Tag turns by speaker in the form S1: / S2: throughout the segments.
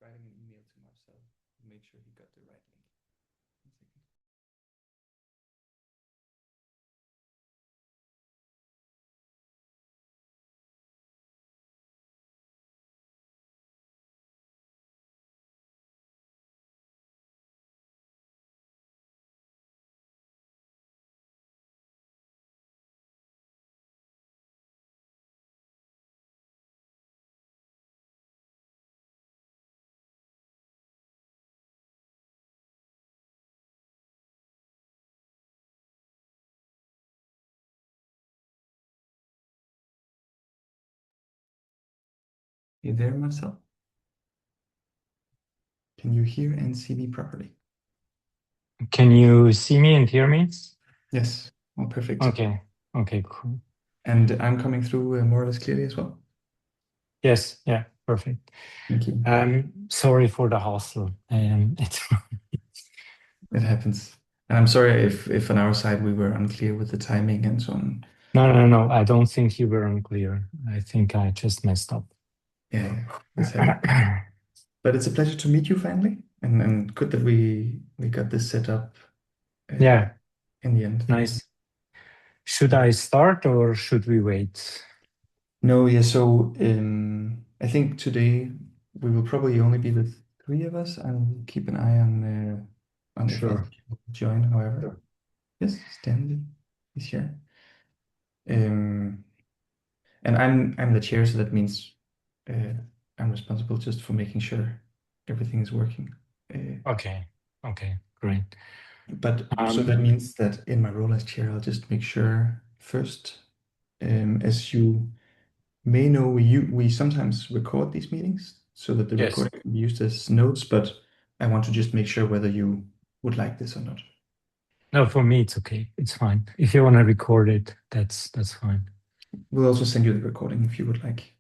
S1: writing an email to Marcel to make sure he got the right link. 1 second. You there, Marcel? Can you hear and see me properly?
S2: Can you see me and hear me?
S1: Yes. Oh, perfect.
S2: Okay. Okay, cool.
S1: And I'm coming through more or less clearly as well?
S2: Yes. Yeah, perfect.
S1: Thank you.
S2: Sorry for the hassle.
S1: It happens. And I'm sorry if on our side we were unclear with the timing and so on.
S2: No. I don't think you were unclear. I think I just messed up.
S1: Yeah, this happened. But it's a pleasure to meet you finally, and good that we got this set up
S2: Yeah,
S1: in the end.
S2: nice. Should I start or should we wait?
S1: No, yeah, so I think today we will probably only be the three of us. I'll keep an eye on if
S2: Sure.
S1: others will join, however.
S2: Sure.
S1: Yes, Stanley is here. And I'm the chair, so that means I'm responsible just for making sure everything is working.
S2: Okay. Okay, great.
S1: But so that means that in my role as chair, I'll just make sure first, as you may know, we sometimes record these meetings so that the
S2: Yes.
S1: recording can be used as notes, but I want to just make sure whether you would like this or not.
S2: No, for me it's okay. It's fine. If you want to record it, that's fine.
S1: We'll also send you the recording if you would like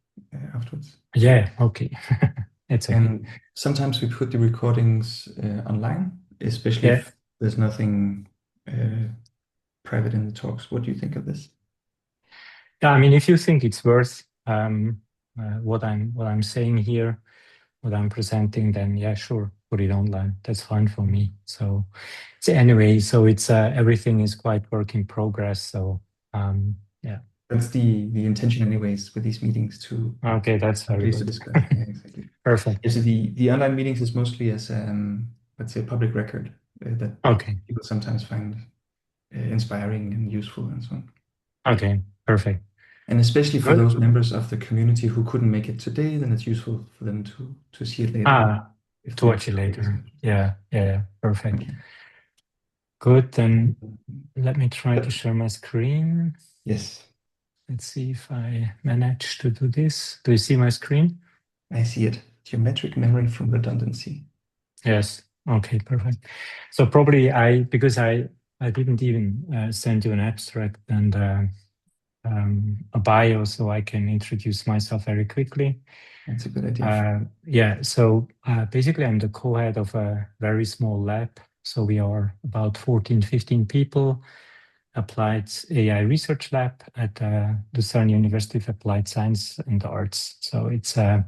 S1: afterwards.
S2: Yeah, okay. It's okay.
S1: And sometimes we put the recordings online, especially
S2: Yeah.
S1: if there's nothing private in the talks. What do you think of this?
S2: Yeah, I mean, if you think it's worth what I'm saying here, what I'm presenting, then yeah, sure, put it online. That's fine for me. So anyway, so it's everything is quite work in progress. So yeah.
S1: That's the intention, anyways, with these meetings to
S2: Okay, that's very
S1: place to
S2: good.
S1: discuss. Yeah, exactly.
S2: Perfect.
S1: Yeah, so the online meetings is mostly as let's say public record that
S2: Okay.
S1: people sometimes find inspiring and useful and so on.
S2: Okay. Perfect.
S1: And especially for
S2: Good.
S1: those members of the community who couldn't make it today, then it's useful for them to see it later if
S2: To
S1: they
S2: watch it
S1: feel
S2: later.
S1: interested.
S2: Yeah. Perfect.
S1: Okay.
S2: Good. Then let me try to share my screen.
S1: Yes,
S2: Let's see if I manage to do this. Do you see my screen?
S1: I see it. Geometric memory from redundancy.
S2: Yes. Okay, perfect. So probably because I didn't even send you an abstract and a bio, so I can introduce myself very quickly.
S1: That's a good idea.
S2: Yeah. So basically, I'm the co-head of a very small lab. So we are about 14, 15 people, applied AI research lab at Lucerne University of Applied Science and Arts. So it's an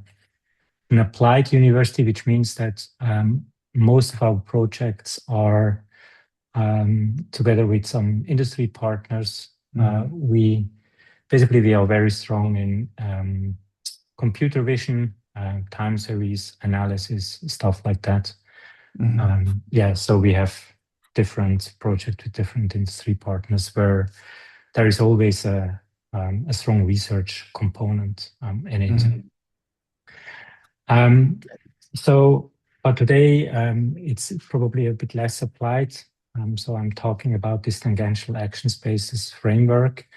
S2: applied university, which means that most of our projects are together with some industry partners. We are very strong in computer vision, time series analysis, stuff like that. So we have different projects with different industry partners where there is always a strong research component in it. But today it's probably a bit less applied. So I'm talking about this tangential action spaces framework.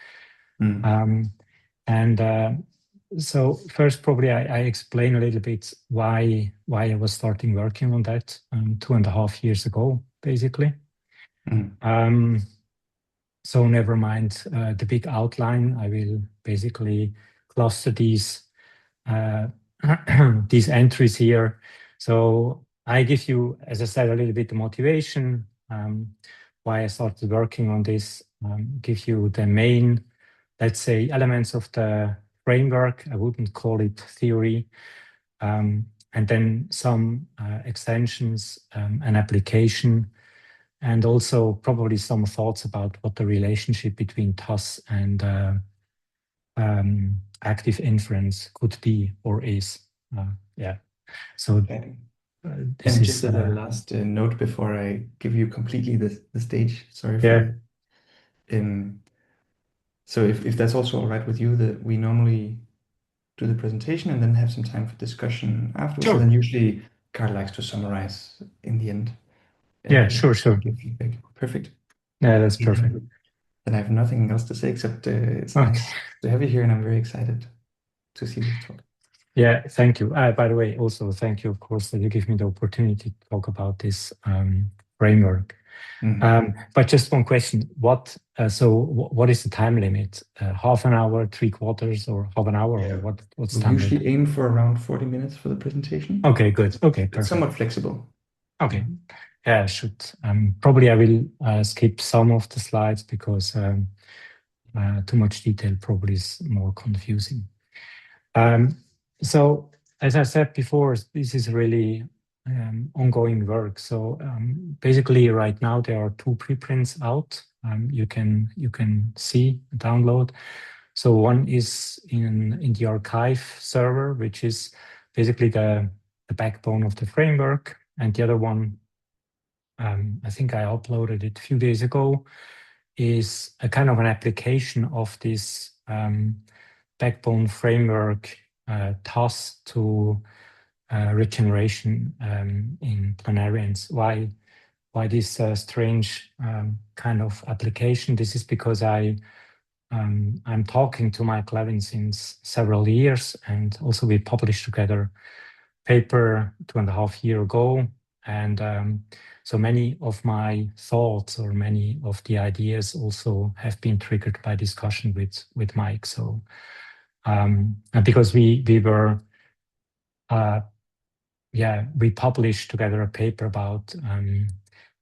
S2: So first, probably I explain a little bit why I was starting working on that 2.5 years ago, basically. So never mind the big outline. I will basically cluster these these entries here. So I give you, as I said, a little bit of motivation, why I started working on this, give you the main, let's say, elements of the framework. I wouldn't call it theory. and then some extensions, an application, and also probably some thoughts about what the relationship between TAS and active inference could be or is. Yeah. So
S1: Okay.
S2: this
S1: And
S2: is
S1: just as a last note before I give you completely the stage, sorry for
S2: yeah.
S1: that. So if that's also all right with you, that we normally do the presentation and then have some time for discussion afterwards. And
S2: Sure.
S1: then usually Carl likes to summarize in the end.
S2: Yeah, sure, sure.
S1: Give feedback. Perfect.
S2: Yeah, that's perfect.
S1: Then I have nothing else to say except it's
S2: Okay.
S1: nice to have you here, and I'm very excited to see this talk.
S2: Yeah, thank you. By the way, also thank you, of course, that you give me the opportunity to talk about this framework. But just one question: what is the time limit? Half an hour, 3/4, or half an hour,
S1: Yeah.
S2: or what's
S1: We
S2: time limit?
S1: usually aim for around 40 minutes for the presentation.
S2: Okay, good. Okay,
S1: It's
S2: perfect.
S1: somewhat flexible.
S2: Okay. Yeah, I should. Probably I will skip some of the slides because too much detail probably is more confusing. So as I said before, this is really ongoing work. So basically right now there are 2 preprints out. You can see, download. So one is in the archive server, which is basically the backbone of the framework, and the other one, I think I uploaded it a few days ago, is a kind of an application of this backbone framework TAS to regeneration in planarians. Why this strange kind of application? This is because I'm talking to Mike Levin since several years, and also we published together a paper 2.5 years ago. And so many of my thoughts or many of the ideas also have been triggered by discussion with Mike. So and because we were we published together a paper about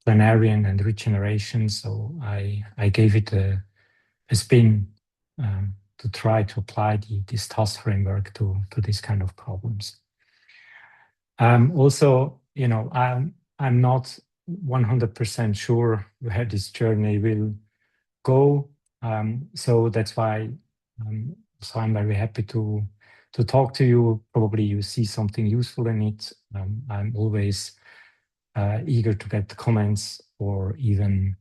S2: planarian and regeneration. So I gave it a spin to try to apply this TAS framework to this kind of problems. Also, I'm not 100% sure where this journey will go. So that's why so I'm very happy to talk to you. Probably you see something useful in it. I'm always eager to get comments or even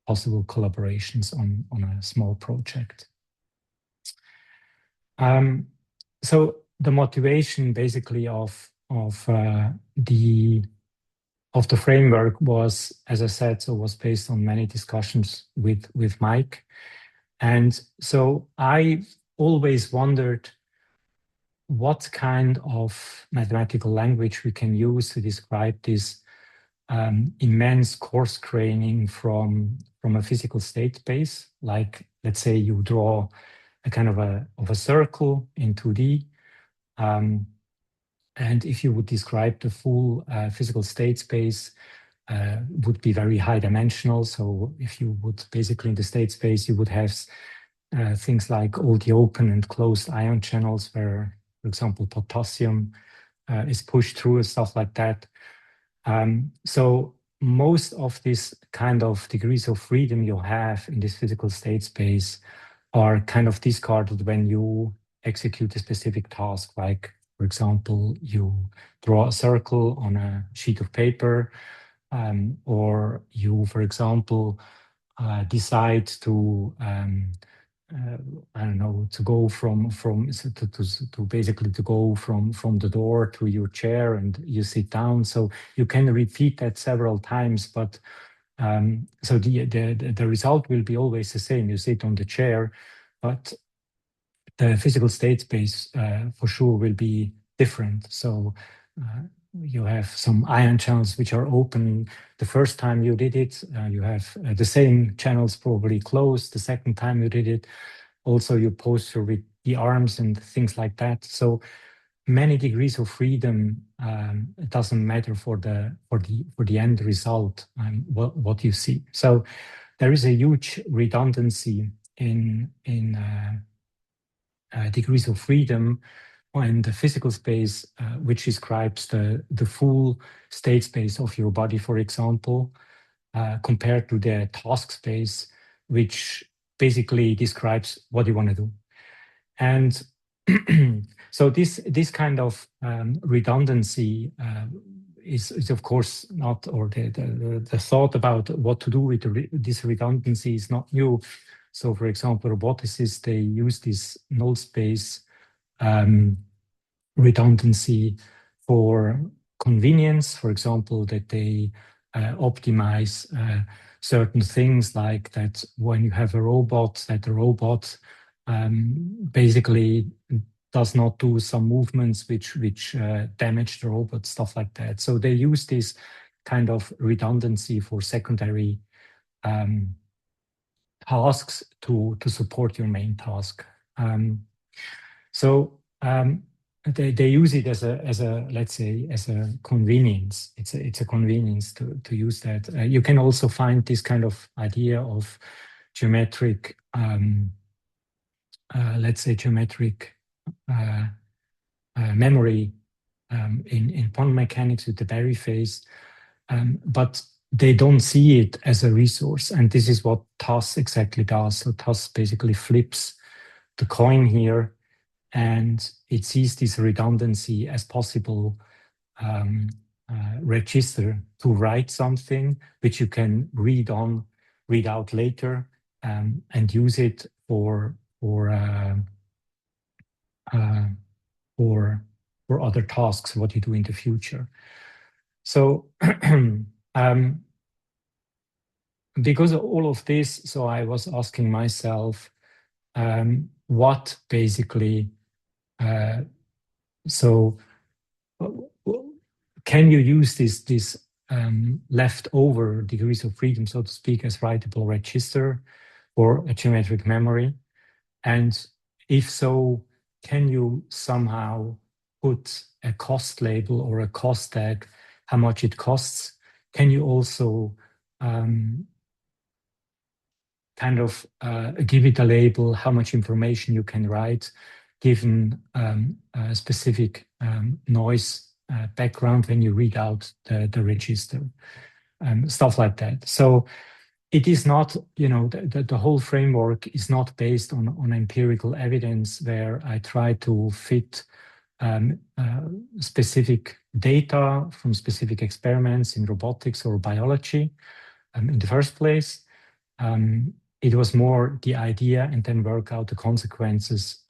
S2: possible collaborations on a small project. So the motivation basically of the framework was, as I said, so was based on many discussions with Mike. And so I always wondered what kind of mathematical language we can use to describe this immense coarse graining from a physical state space. Like, let's say you draw a kind of a circle in 2D. And if you would describe the full physical state space, would be very high dimensional. So if you would basically in the state space, you would have things like all the open and closed ion channels where, for example, potassium is pushed through and stuff like that. So most of this kind of degrees of freedom you have in this physical state space are kind of discarded when you execute a specific task. Like, for example, you draw a circle on a sheet of paper, or you, for example, decide to I don't know, to go to basically to go from the door to your chair and you sit down. So you can repeat that several times, but so the result will be always the same. You sit on the chair, but the physical state space for sure will be different. So you have some ion channels which are open the first time you did it. You have the same channels probably closed the second time you did it. Also, you posture with the arms and things like that. So many degrees of freedom. It doesn't matter for the end result, what you see. So there is a huge redundancy in degrees of freedom and the physical space, which describes the full state space of your body, for example, compared to the task space, which basically describes what you want to do. And so this kind of redundancy is of course not, or the thought about what to do with this redundancy is not new. So, for example, roboticists, they use this null space redundancy for convenience, for example, that they optimize certain things, like that when you have a robot, that the robot basically does not do some movements which damage the robot, stuff like that. So they use this kind of redundancy for secondary tasks to support your main task. They use it as a let's say as a convenience. It's a convenience to use that. You can also find this kind of idea of geometric, let's say geometric memory in quantum mechanics with the Berry phase, but they don't see it as a resource, and this is what TAS exactly does. So TAS basically flips the coin here, and it sees this redundancy as possible register to write something which you can read out later, and use it for other tasks, what you do in the future. So because of all of this, so I was asking myself, what basically, so can you use this leftover degrees of freedom, so to speak, as writable register or a geometric memory? And if so, can you somehow put a cost label or a cost tag, how much it costs? Can you also kind of give it a label, how much information you can write, given a specific noise background when you read out the register, stuff like that. So it is not, the whole framework is not based on empirical evidence where I try to fit specific data from specific experiments in robotics or biology in the first place. It was more the idea and then work out the consequences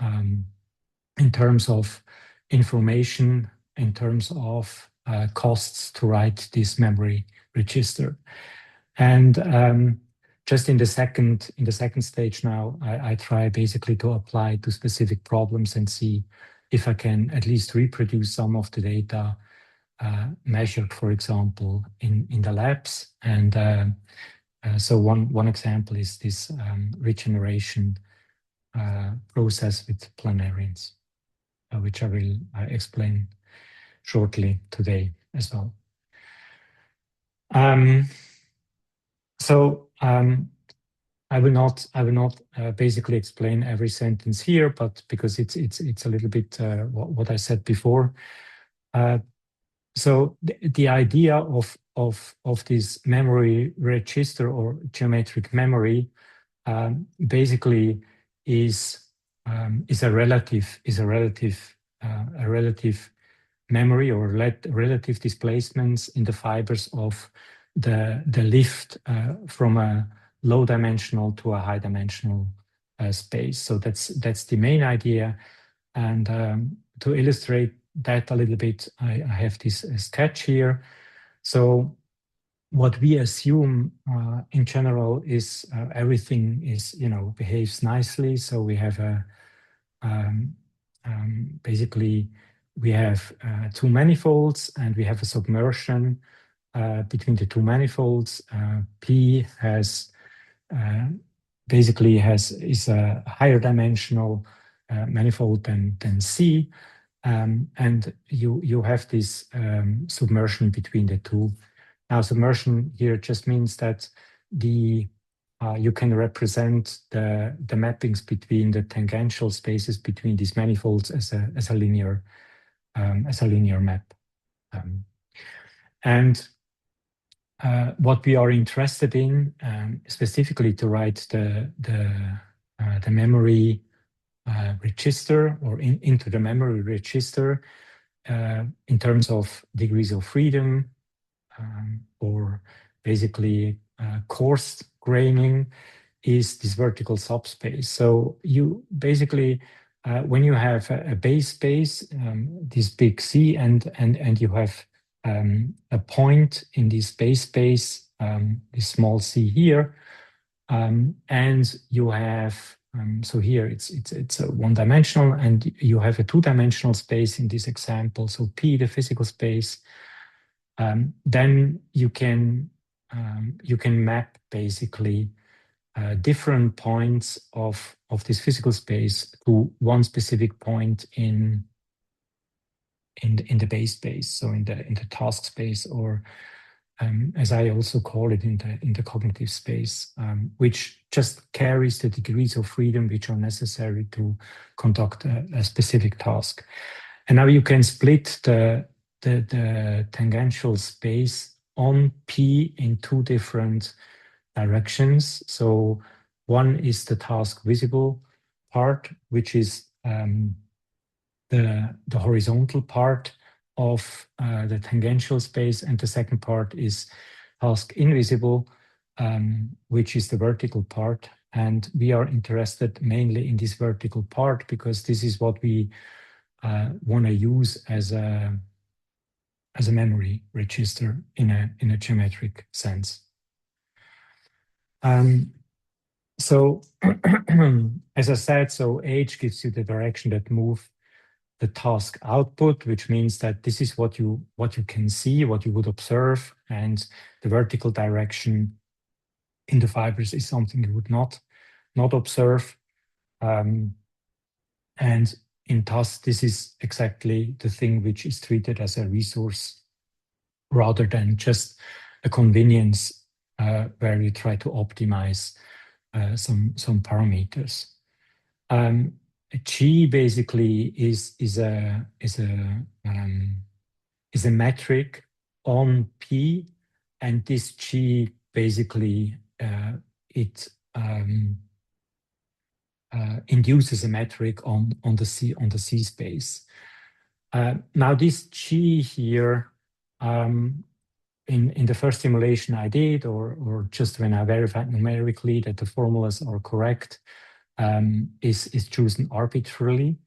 S2: in terms of information, in terms of costs to write this memory register. And just in the second stage now, I try basically to apply to specific problems and see if I can at least reproduce some of the data measured, for example, in the labs. And so one example is this regeneration process with planarians, which I will explain shortly today as well. I will not basically explain every sentence here, but because it's a little bit what I said before. So the idea of this memory register or geometric memory basically is a relative memory or relative displacements in the fibers of the lift from a low dimensional to a high dimensional space. So that's the main idea. And to illustrate that a little bit, I have this sketch here. So what we assume in general is everything is, behaves nicely. So we have basically we have two manifolds, and we have a submersion between the two manifolds. P has is a higher dimensional manifold than C, and you have this submersion between the two. Now, submersion here just means that the you can represent the mappings between the tangential spaces between these manifolds as a linear map. And what we are interested in, specifically to write the memory register or into the memory register in terms of degrees of freedom or basically coarse graining, is this vertical subspace. So you basically, when you have a base space, this big C, and you have a point in this base space, this small c here, and you have, so here it's a one-dimensional, and you have a two-dimensional space in this example, so P, the physical space, then you can map basically different points of this physical space to one specific point in the base space, so in the task space, or as I also call it, in the cognitive space, which just carries the degrees of freedom which are necessary to conduct a specific task. And now you can split the tangential space on P in two different directions. So one is the task visible part, which is the horizontal part of the tangential space, and the second part is task invisible, which is the vertical part. And we are interested mainly in this vertical part because this is what we want to use as a memory register in a geometric sense. So as I said, so H gives you the direction that move the task output, which means that this is what you can see, what you would observe, and the vertical direction in the fibers is something you would not observe. And in task, this is exactly the thing which is treated as a resource rather than just a convenience where you try to optimize some parameters. G basically is a metric on P, and this G basically it induces a metric on the C space. Now this G here, in the first simulation I did, or just when I verified numerically that the formulas are correct, is chosen arbitrarily.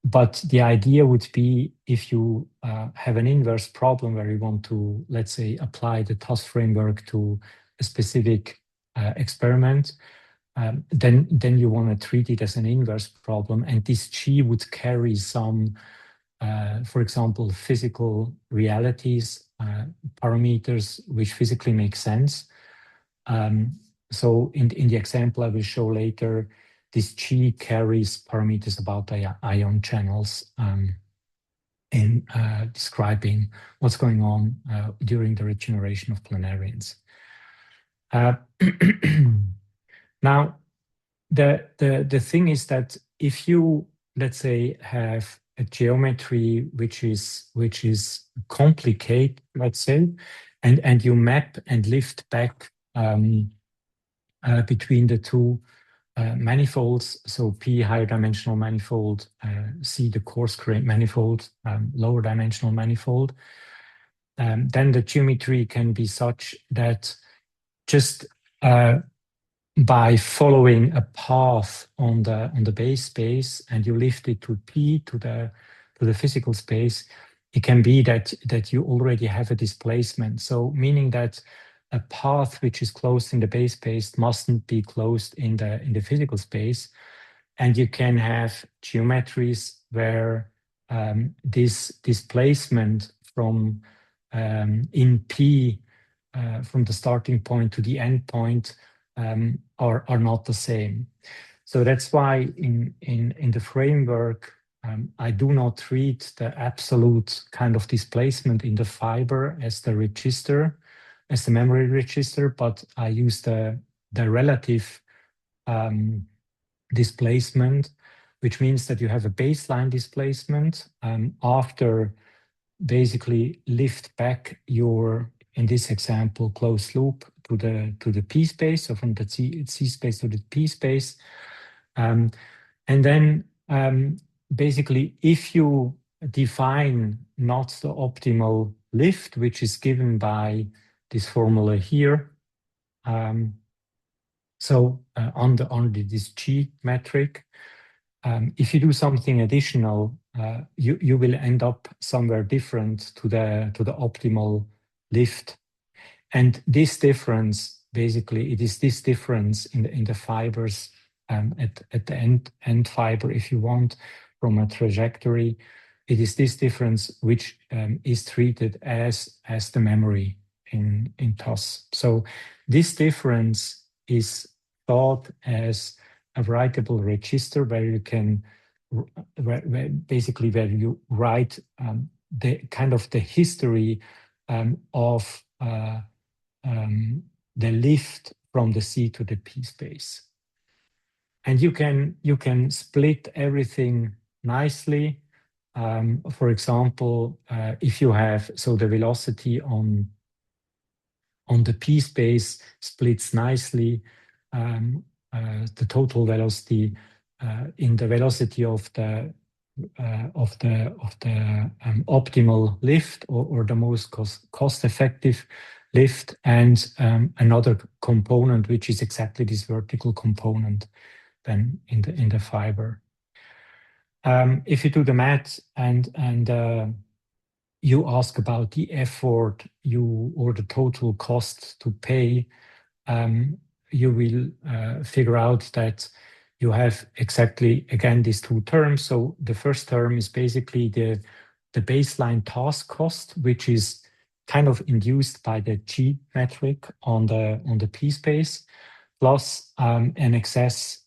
S2: But the idea would be if you have an inverse problem where you want to, let's say, apply the task framework to a specific experiment, then you want to treat it as an inverse problem, and this G would carry some, for example, physical realities, parameters which physically make sense. So in the example I will show later, this G carries parameters about the ion channels in describing what's going on during the regeneration of planarians. Now, the thing is that if you, let's say, have a geometry which is complicated, let's say, and you map and lift back between the two manifolds, so P, higher dimensional manifold, C, the coarse-grained manifold, lower dimensional manifold, then the geometry can be such that just by following a path on the base space and you lift it to P, to the physical space, it can be that you already have a displacement. So meaning that a path which is closed in the base space mustn't be closed in the physical space, and you can have geometries where this displacement from in P from the starting point to the end point are not the same. So that's why in the framework I do not treat the absolute kind of displacement in the fiber as the register, as the memory register, but I use the the relative displacement, which means that you have a baseline displacement after basically lift back your, in this example, closed loop to the P space, so from the C space to the P space. And then basically, if you define not the optimal lift, which is given by this formula here, so under this G metric, if you do something additional, you will end up somewhere different to the optimal lift. And this difference, basically, it is this difference in the fibers at the end fiber, if you want, from a trajectory. It is this difference which is treated as the memory in TOS. So this difference is thought as a writable register where you can basically where you write the kind of the history of the lift from the C to the P space. And you can split everything nicely. For example, if you have, so the velocity on the P space splits nicely, the total velocity in the velocity of the optimal lift or the most cost-effective lift, and another component which is exactly this vertical component then in the fiber. If you do the math and you ask about the effort or the total cost to pay, you will figure out that you have exactly, again, these two terms. So the first term is basically the baseline task cost, which is kind of induced by the G metric on the P space, plus an excess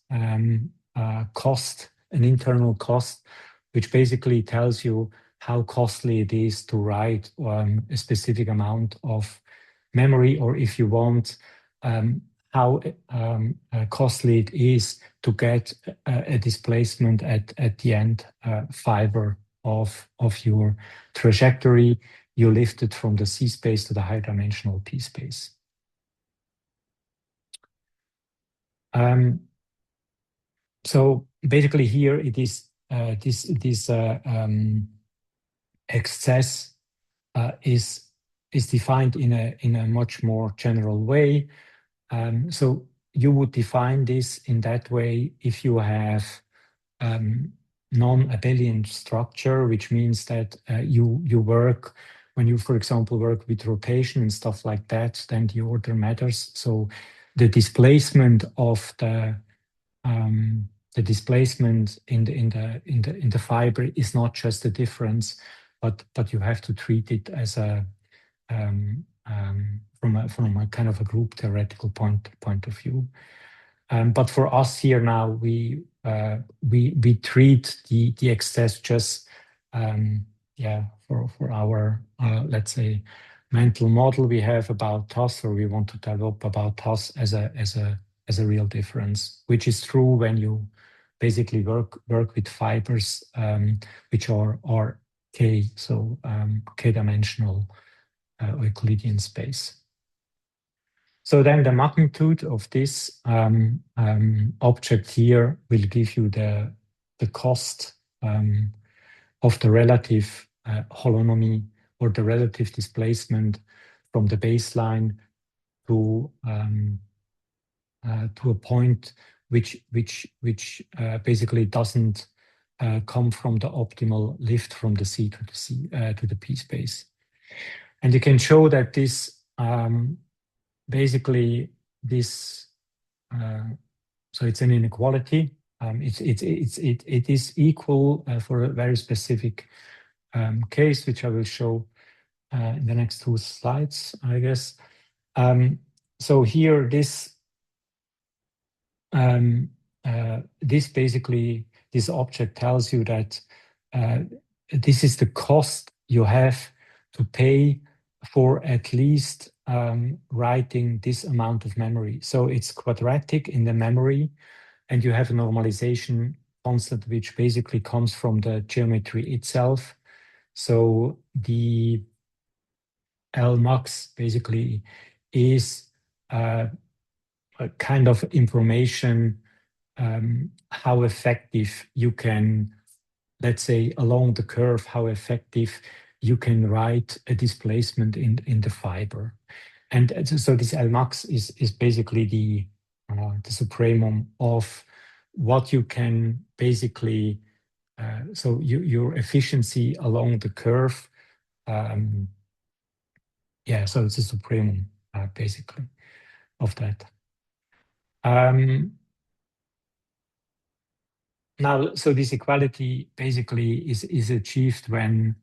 S2: cost, an internal cost, which basically tells you how costly it is to write a specific amount of memory, or if you want, how costly it is to get a displacement at the end fiber of your trajectory you lifted from the C space to the high dimensional P space. So basically here it is this excess is defined in a much more general way. So you would define this in that way if you have non-abelian structure, which means that you work, when you, for example, work with rotation and stuff like that, then the order matters. So the displacement of the displacement in the fiber is not just a difference, but you have to treat it as a from a kind of a group theoretical point of view. But for us here now, we treat the excess just for our let's say mental model we have about TOS, or we want to develop about TOS as a real difference, which is true when you basically work with fibers which are K, so K-dimensional Euclidean space. So then the magnitude of this object here will give you the cost of the relative holonomy or the relative displacement from the baseline to a point which basically doesn't come from the optimal lift from the C to the P space. And you can show that this basically this so it's an inequality. It is equal for a very specific case, which I will show in the next two slides, I guess. So here this basically this object tells you that this is the cost you have to pay for at least writing this amount of memory. So it's quadratic in the memory, and you have a normalization constant which basically comes from the geometry itself. So the L max basically is a kind of information how effective you can, let's say, along the curve, how effective you can write a displacement in the fiber. And so this L max is basically the supremum of what you can basically, so your efficiency along the curve, yeah, so it's a supremum basically of that. Now, so this equality basically is achieved when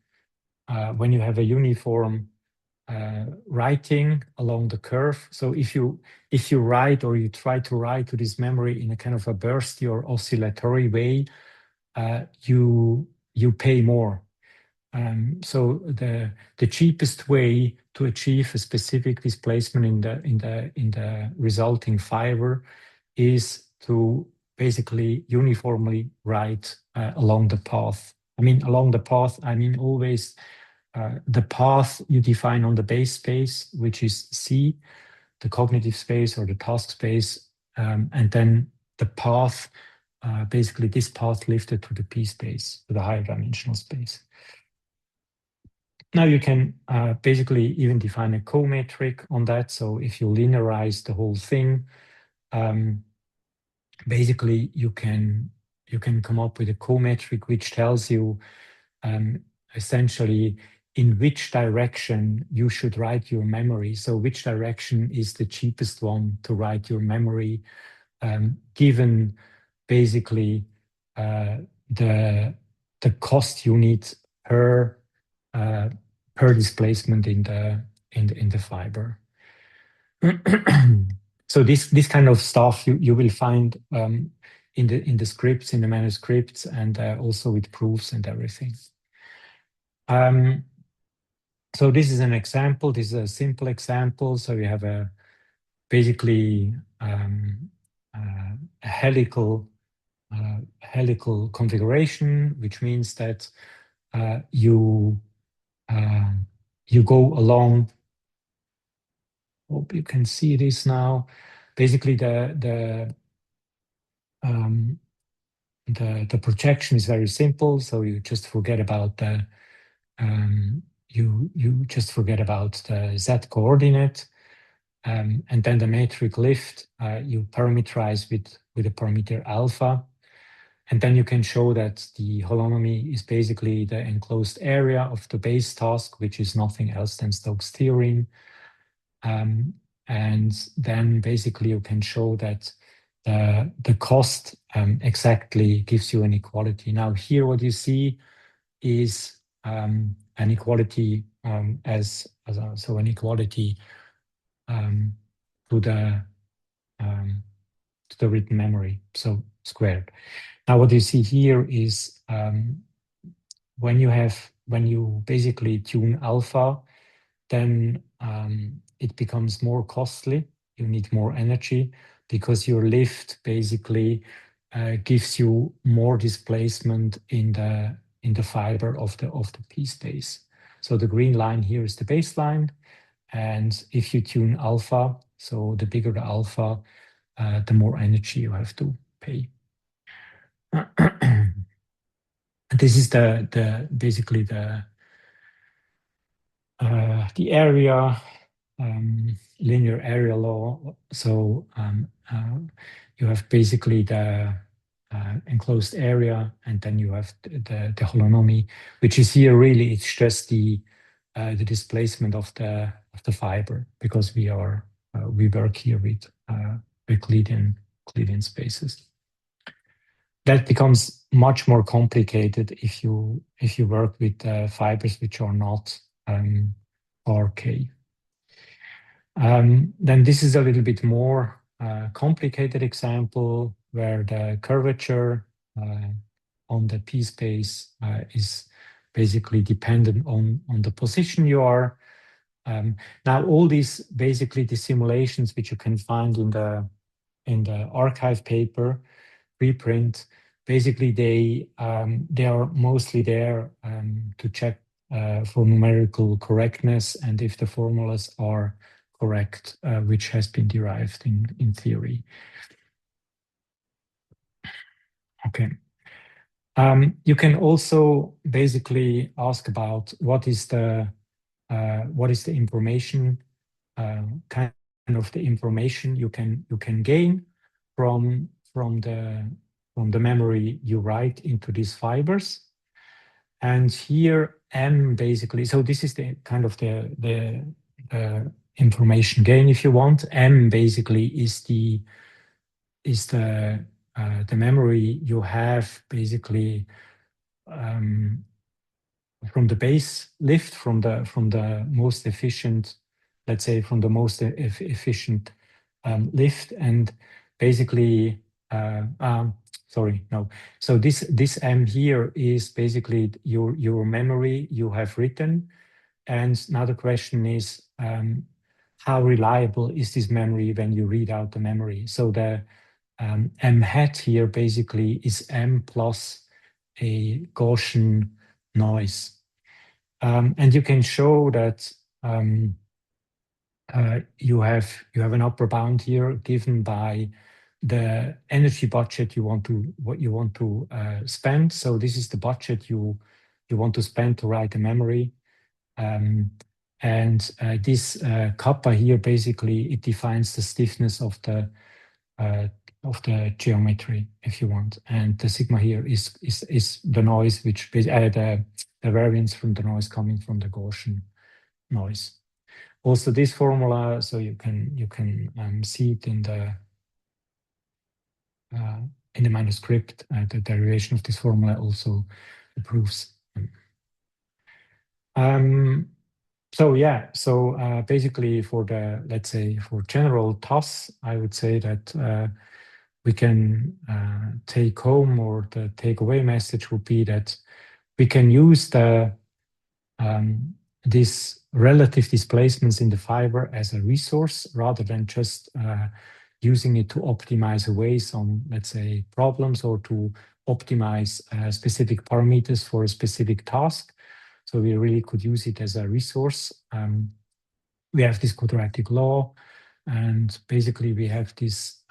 S2: you have a uniform writing along the curve. So if you write, or you try to write to this memory in a kind of a bursty or oscillatory way, you pay more. So the cheapest way to achieve a specific displacement in the resulting fiber is to basically uniformly write along the path. I mean, along the path, I mean always the path you define on the base space, which is C, the cognitive space or the task space, and then the path, basically this path lifted to the P space, to the higher dimensional space. Now you can basically even define a co-metric on that. So if you linearize the whole thing, basically you can come up with a co-metric which tells you essentially in which direction you should write your memory. So which direction is the cheapest one to write your memory, given basically the cost you need per displacement in the fiber. So this kind of stuff you will find in the scripts, in the manuscripts, and also with proofs and everything. So this is an example. This is a simple example. So you have a basically a helical configuration, which means that you go along. Hope you can see this now. Basically, the projection is very simple. So you just forget about the you just forget about the z coordinate, and then the metric lift you parameterize with a parameter alpha, and then you can show that the holonomy is basically the enclosed area of the base task, which is nothing else than Stokes' theorem. And then basically you can show that the cost exactly gives you an equality. Now here what you see is an equality so an equality to the written memory, so squared. Now what you see here is when you basically tune alpha, then it becomes more costly. You need more energy because your lift basically gives you more displacement in the fiber of the P space. So the green line here is the baseline, and if you tune alpha, so the bigger the alpha, the more energy you have to pay. This is basically the area, linear area law. So you have basically the enclosed area, and then you have the holonomy, which is here really it's just the displacement of the fiber, because we work here with Euclidean spaces. That becomes much more complicated if you work with fibers which are not RK. Then this is a little bit more complicated example where the curvature on the P space is basically dependent on the position you are. Now, all these basically the simulations which you can find in the archive paper preprint, basically they are mostly there to check for numerical correctness and if the formulas are correct, which has been derived in theory. Okay. You can also basically ask about what is the information, kind of the information you can gain from the memory you write into these fibers. And here M basically, so this is the kind of the information gain, if you want. M basically is the memory you have basically from the base lift, from the most efficient, let's say from the most efficient lift, and basically sorry, no. So this M here is basically your memory you have written, and now the question is how reliable is this memory when you read out the memory? So the M hat here basically is M plus a Gaussian noise. And you can show that you have an upper bound here given by the energy budget you want to spend. So this is the budget you want to spend to write a memory. And this kappa here basically it defines the stiffness of the geometry, if you want, and the sigma here is the noise, which the variance from the noise coming from the Gaussian noise. Also, this formula, so you can see it in the manuscript. The derivation of this formula also proves. So yeah, so basically for the, let's say, for general TAS, I would say that we can take home, or the takeaway message would be that we can use these relative displacements in the fiber as a resource rather than just using it to optimize away some, let's say, problems or to optimize specific parameters for a specific task. So we really could use it as a resource. We have this quadratic law, and basically we have this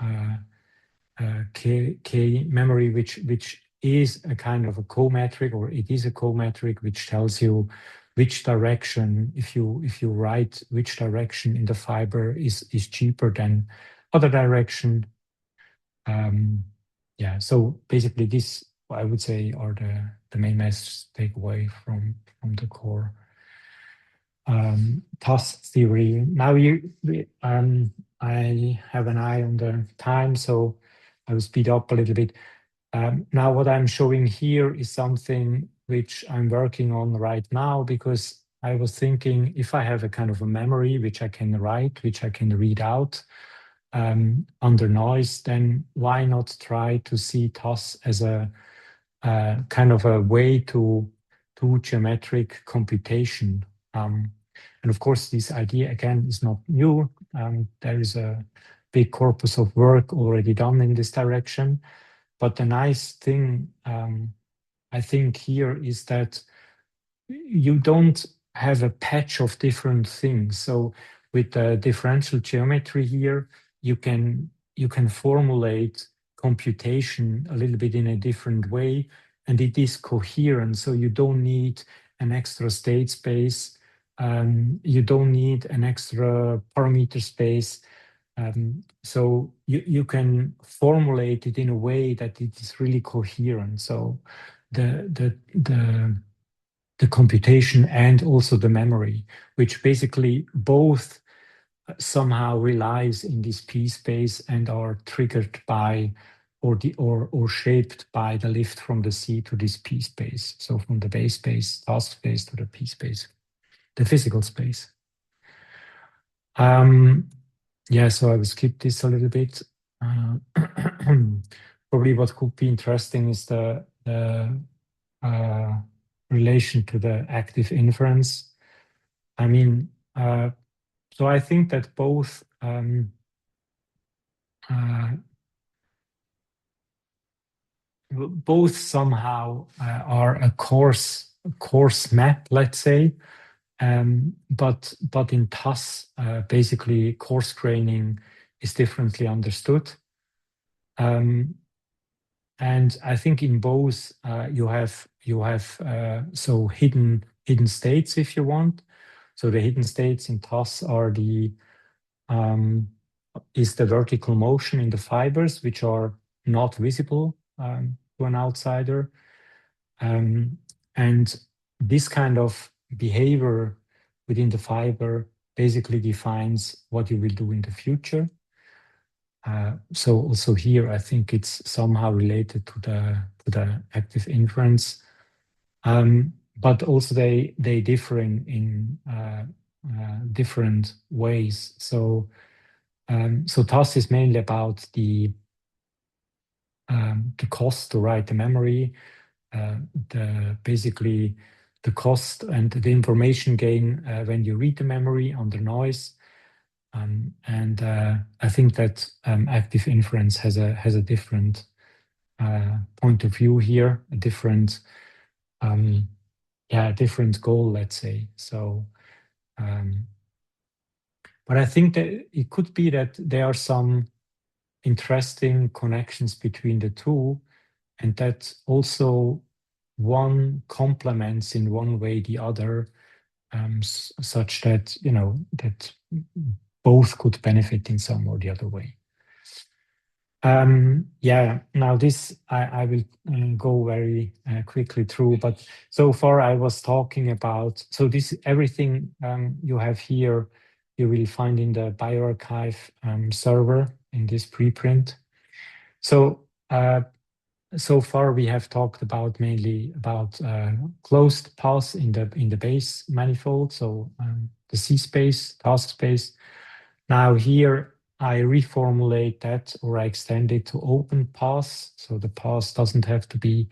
S2: K memory, which is a kind of a co-metric, or it is a co-metric which tells you which direction, if you write which direction in the fiber is cheaper than other direction. Yeah, so basically this, I would say, are the main messages takeaway from the core TAS theory. Now I have an eye on the time, so I will speed up a little bit. Now what I'm showing here is something which I'm working on right now, because I was thinking if I have a kind of a memory which I can write, which I can read out under noise, then why not try to see TAS as a kind of a way to do geometric computation. And of course, this idea, again, is not new. There is a big corpus of work already done in this direction. But the nice thing, I think, here is that you don't have a patch of different things. So with the differential geometry here, you can formulate computation a little bit in a different way, and it is coherent. So you don't need an extra state space. You don't need an extra parameter space. So you can formulate it in a way that it is really coherent. So the computation and also the memory, which basically both somehow relies in this P space and are triggered by or shaped by the lift from the C to this P space. So from the base space, task space, to the P space, the physical space. Yeah, so I will skip this a little bit. Probably what could be interesting is the relation to the active inference. I mean, So I think that both somehow are a coarse map, let's say. But in TAS, basically coarse graining is differently understood. And I think in both you have so hidden states, if you want. So the hidden states in TAS are is the vertical motion in the fibers, which are not visible to an outsider. And this kind of behavior within the fiber basically defines what you will do in the future. So also here, I think it's somehow related to the active inference, but also they differ in different ways. So TAS is mainly about the cost to write the memory, basically the cost and the information gain when you read the memory under noise. And I think that active inference has a different point of view here, a different different goal, let's say. So, but I think that it could be that there are some interesting connections between the two, and that also one complements in one way the other, such that that both could benefit in some or the other way. Now this I will go very quickly through, but so far I was talking about, so this everything you have here, you will find in the bioarchive server in this preprint. So so far we have talked about mainly about closed paths in the base manifold, so the C space, task space. Now here I reformulate that, or I extend it to open paths, so the path doesn't have to be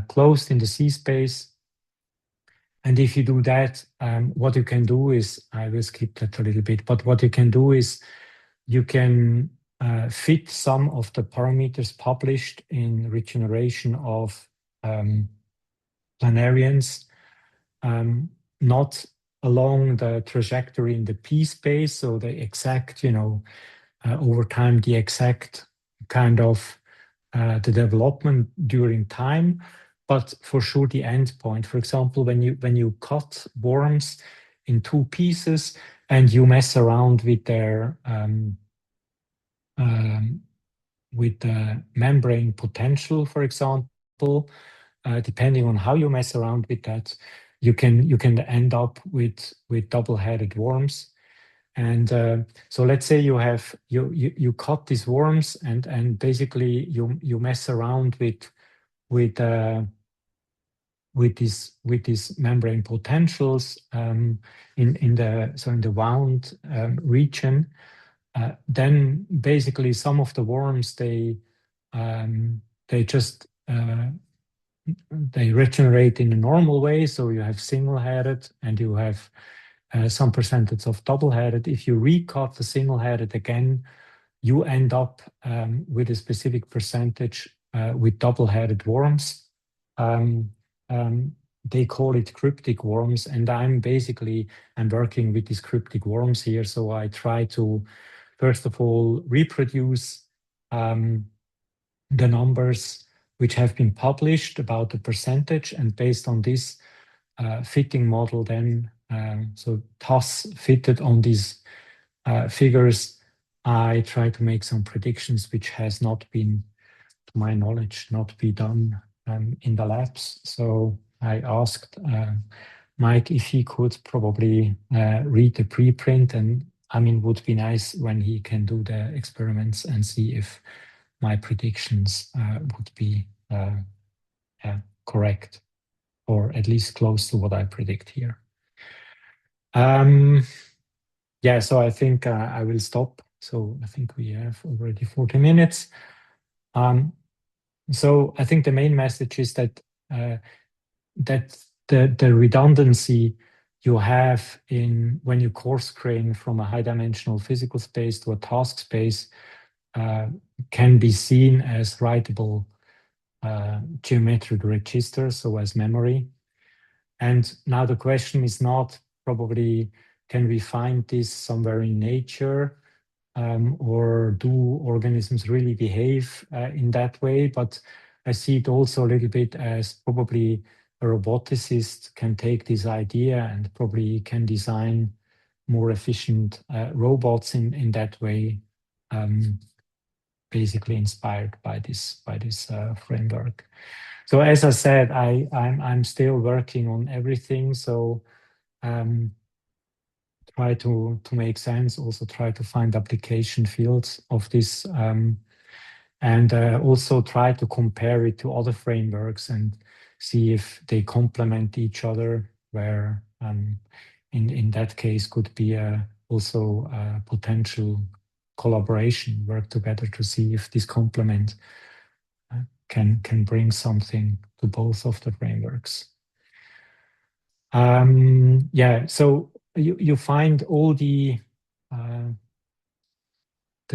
S2: closed in the C space. And if you do that, what you can do is, I will skip that a little bit, but what you can do is you can fit some of the parameters published in regeneration of planarians, not along the trajectory in the P space, so the exact, over time, the exact kind of the development during time, but for sure the endpoint. For example, when you cut worms in two pieces and you mess around with their with the membrane potential, for example, depending on how you mess around with that, you can end up with double-headed worms. And so let's say you have you cut these worms and basically you mess around with these membrane potentials in the wound region. Then basically some of the worms they just they regenerate in a normal way. So you have single-headed and you have some percentage of double-headed. If you recut the single-headed again, you end up with a specific percentage with double-headed worms. They call it cryptic worms, and I'm working with these cryptic worms here. So I try to, first of all, reproduce the numbers which have been published about the percentage, and based on this fitting model, then so TAS fitted on these figures, I try to make some predictions which has not been, to my knowledge, not be done in the labs. So I asked Mike if he could probably read the preprint, and I mean, would be nice when he can do the experiments and see if my predictions would be correct, or at least close to what I predict here. So I think I will stop. So I think we have already 40 minutes. So I think the main message is that that the redundancy you have when you coarse grain from a high-dimensional physical space to a task space can be seen as writable geometric registers, so as memory. And now the question is not probably, can we find this somewhere in nature, or do organisms really behave in that way? But I see it also a little bit as probably a roboticist can take this idea and probably can design more efficient robots in that way, basically inspired by this framework. So as I said, I'm still working on everything. So try to make sense, also try to find application fields of this, and also try to compare it to other frameworks and see if they complement each other, where in that case could be also a potential collaboration, work together to see if this complement can bring something to both of the frameworks. Yeah, so you find all the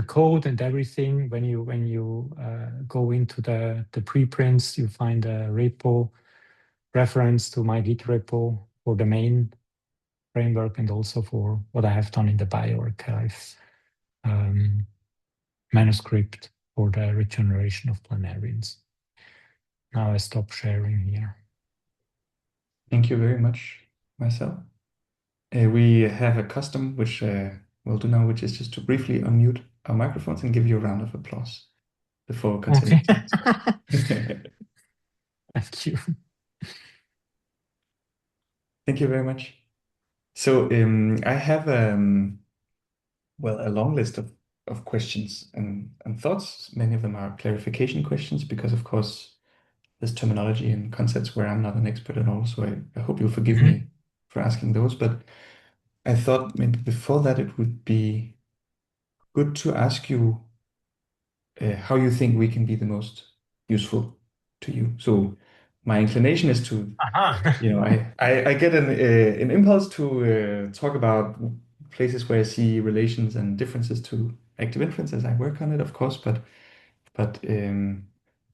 S2: code and everything when you go into the preprints. You find a repo reference to my Git repo for the main framework and also for what I have done in the bioarchive manuscript for the regeneration of planarians. Now I stop sharing here.
S1: Thank you very much, Marcel. We have a custom which we'll do now, which is just to briefly unmute our microphones and give you a round of applause before continuing.
S2: Okay. Thank you.
S1: Thank you very much. So I have well, a long list of questions and thoughts. Many of them are clarification questions because, of course, there's terminology and concepts where I'm not an expert at all. So I hope you'll forgive me for asking those. But I thought maybe before that it would be good to ask you how you think we can be the most useful to you. So my inclination is to, I get an impulse to talk about places where I see relations and differences to active inference as I work on it, of course, but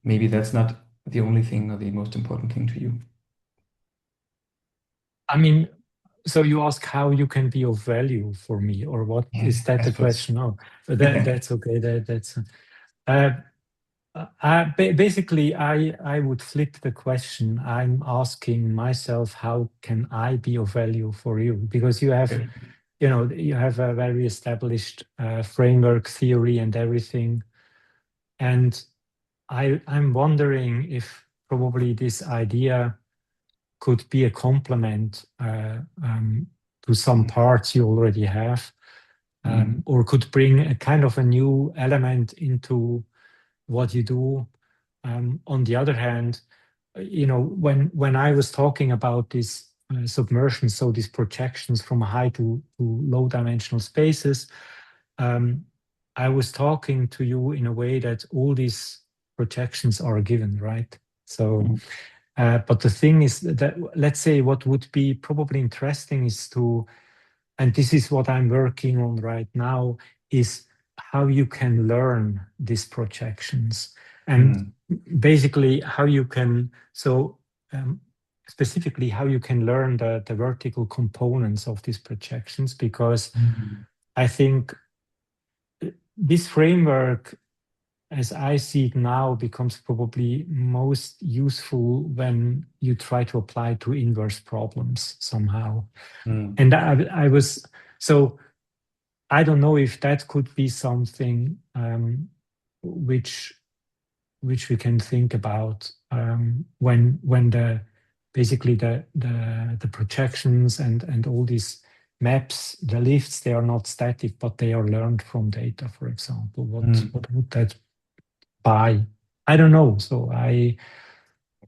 S1: maybe that's not the only thing or the most important thing to you.
S2: I mean, so you ask how you can be of value for me, or what?
S1: Yeah,
S2: Is that
S1: I
S2: the
S1: suppose.
S2: question? Oh, that's okay. That's basically I would flip the question. I'm asking myself, how can I be of value for you? Because you have, you have a very established framework theory and everything, and I'm wondering if probably this idea could be a complement to some parts you already have, or could bring a kind of a new element into what you do. On the other hand, when I was talking about this submersion, so these projections from high to low dimensional spaces, I was talking to you in a way that all these projections are given, right? So, but the thing is that, let's say, what would be probably interesting is to, and this is what I'm working on right now, is how you can learn these projections, and basically how you can, so specifically how you can learn the vertical components of these projections, because I think this framework, as I see it now, becomes probably most useful when you try to apply to inverse problems somehow. And I was, so I don't know if that could be something which we can think about when the basically the projections and all these maps, the lifts, they are not static, but they are learned from data, for example. What would that buy? I don't know. So I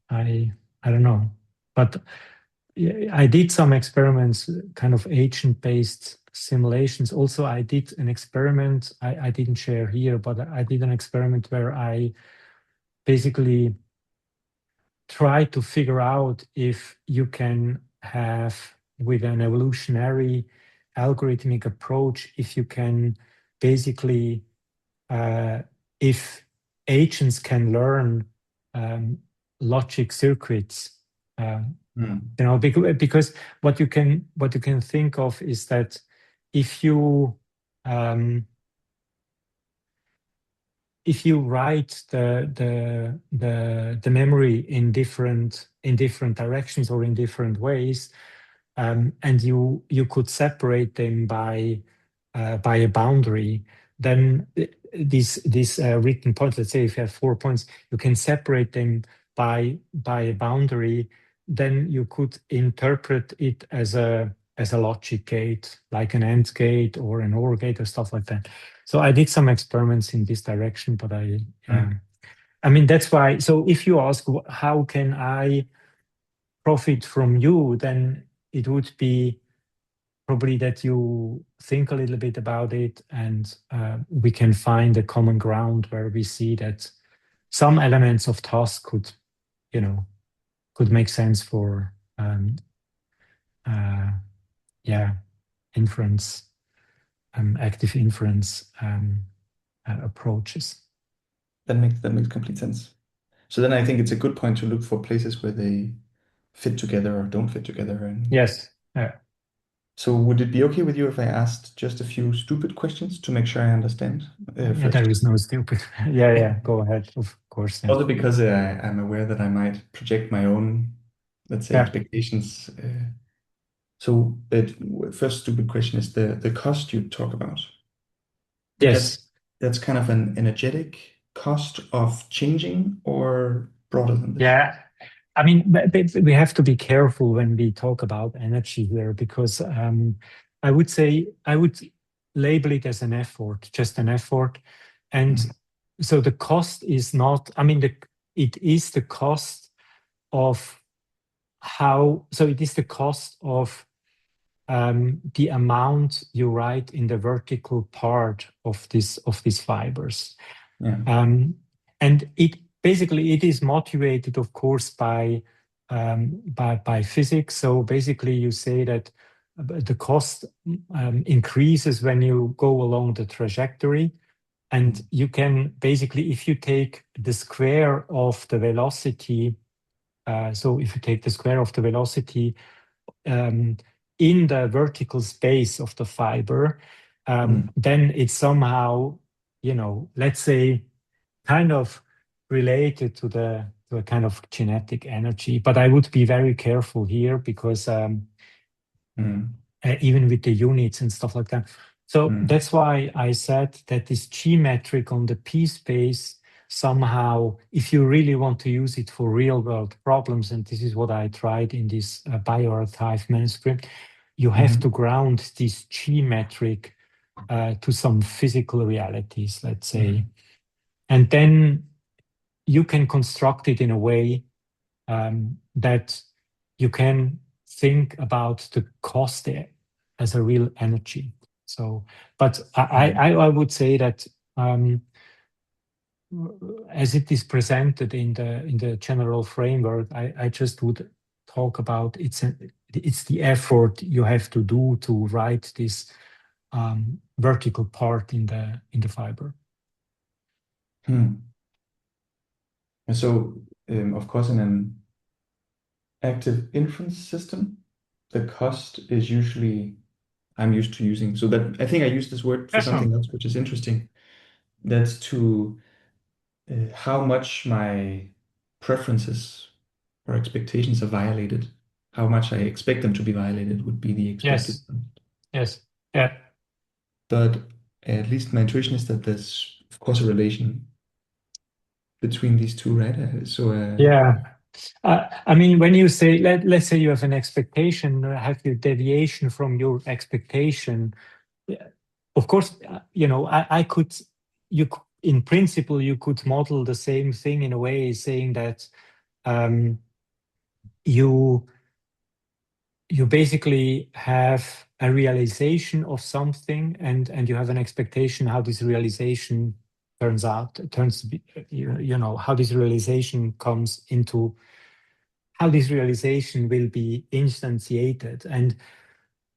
S2: don't know. But I did some experiments, kind of agent-based simulations. Also, I did an experiment I didn't share here, but I did an experiment where I basically tried to figure out if you can have with an evolutionary algorithmic approach, if you can basically, if agents can learn logic circuits, because what you can think of is that if you um, write the memory in different directions or in different ways, and you could separate them by a boundary, then these written points, let's say if you have 4 points, you can separate them by a boundary. Then you could interpret it as a logic gate, like an AND gate or an OR gate or stuff like that. So I did some experiments in this direction, but I mean, that's why. So if you ask, how can I profit from you, then it would be probably that you think a little bit about it, and we can find a common ground where we see that some elements of task could make sense for inference, active inference approaches.
S1: That makes complete sense. So then I think it's a good point to look for places where they fit together or don't fit together. And
S2: Yes.
S1: so would it be okay with you if I asked just a few stupid questions to make sure I understand first?
S2: There is no stupid. Yeah, go ahead. Of course. Yeah.
S1: Also because I'm aware that I might project my own, let's say, expectations. So first stupid question is the cost you talk about.
S2: Yes.
S1: That's kind of an energetic cost of changing, or broader than this?
S2: Yeah. I mean, we have to be careful when we talk about energy here, because I would say I would label it as an effort, just an effort. And so the cost is not, I mean, it is the cost of it is the cost of the amount you write in the vertical part of these fibers.
S1: Yeah.
S2: And it basically is motivated, of course, by physics. So basically, you say that the cost increases when you go along the trajectory, and you can basically, if you take the square of the velocity, so if you take the square of the velocity in the vertical space of the fiber, then it's somehow, let's say, kind of related to a kind of kinetic energy. But I would be very careful here, because even with the units and stuff like that. So that's why I said that this G metric on the P space, somehow, if you really want to use it for real world problems, and this is what I tried in this bioarchive manuscript, you have to ground this G metric to some physical realities, let's say. And then you can construct it in a way that you can think about the cost as a real energy. So, but I would say that as it is presented in the general framework, I just would talk about it's the effort you have to do to write this vertical part in the fiber.
S1: And so, of course, in an active inference system, the cost is usually, I'm used to using, so that I think I use this word for something else, which is interesting. That's to how much my preferences or expectations are violated. How much I expect them to be violated would be the expected.
S2: Yes. Yeah.
S1: But at least my intuition is that there's, of course, a relation between these two, right?
S2: Yeah. I mean, when you say, let's say you have an expectation, have your deviation from your expectation. Of course, in principle, you could model the same thing in a way, saying that you basically have a realization of something, and you have an expectation how this realization turns to be, how this realization comes into how this realization will be instantiated. And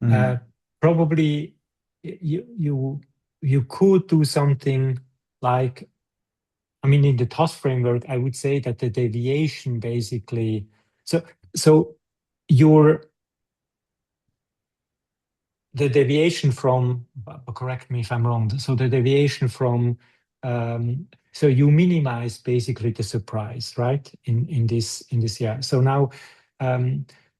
S1: Mm.
S2: probably you could do something like, I mean, in the task framework, I would say that the deviation basically, so your the deviation from, but correct me if I'm wrong. So the deviation from, so you minimize basically the surprise, right? In this, yeah. So now,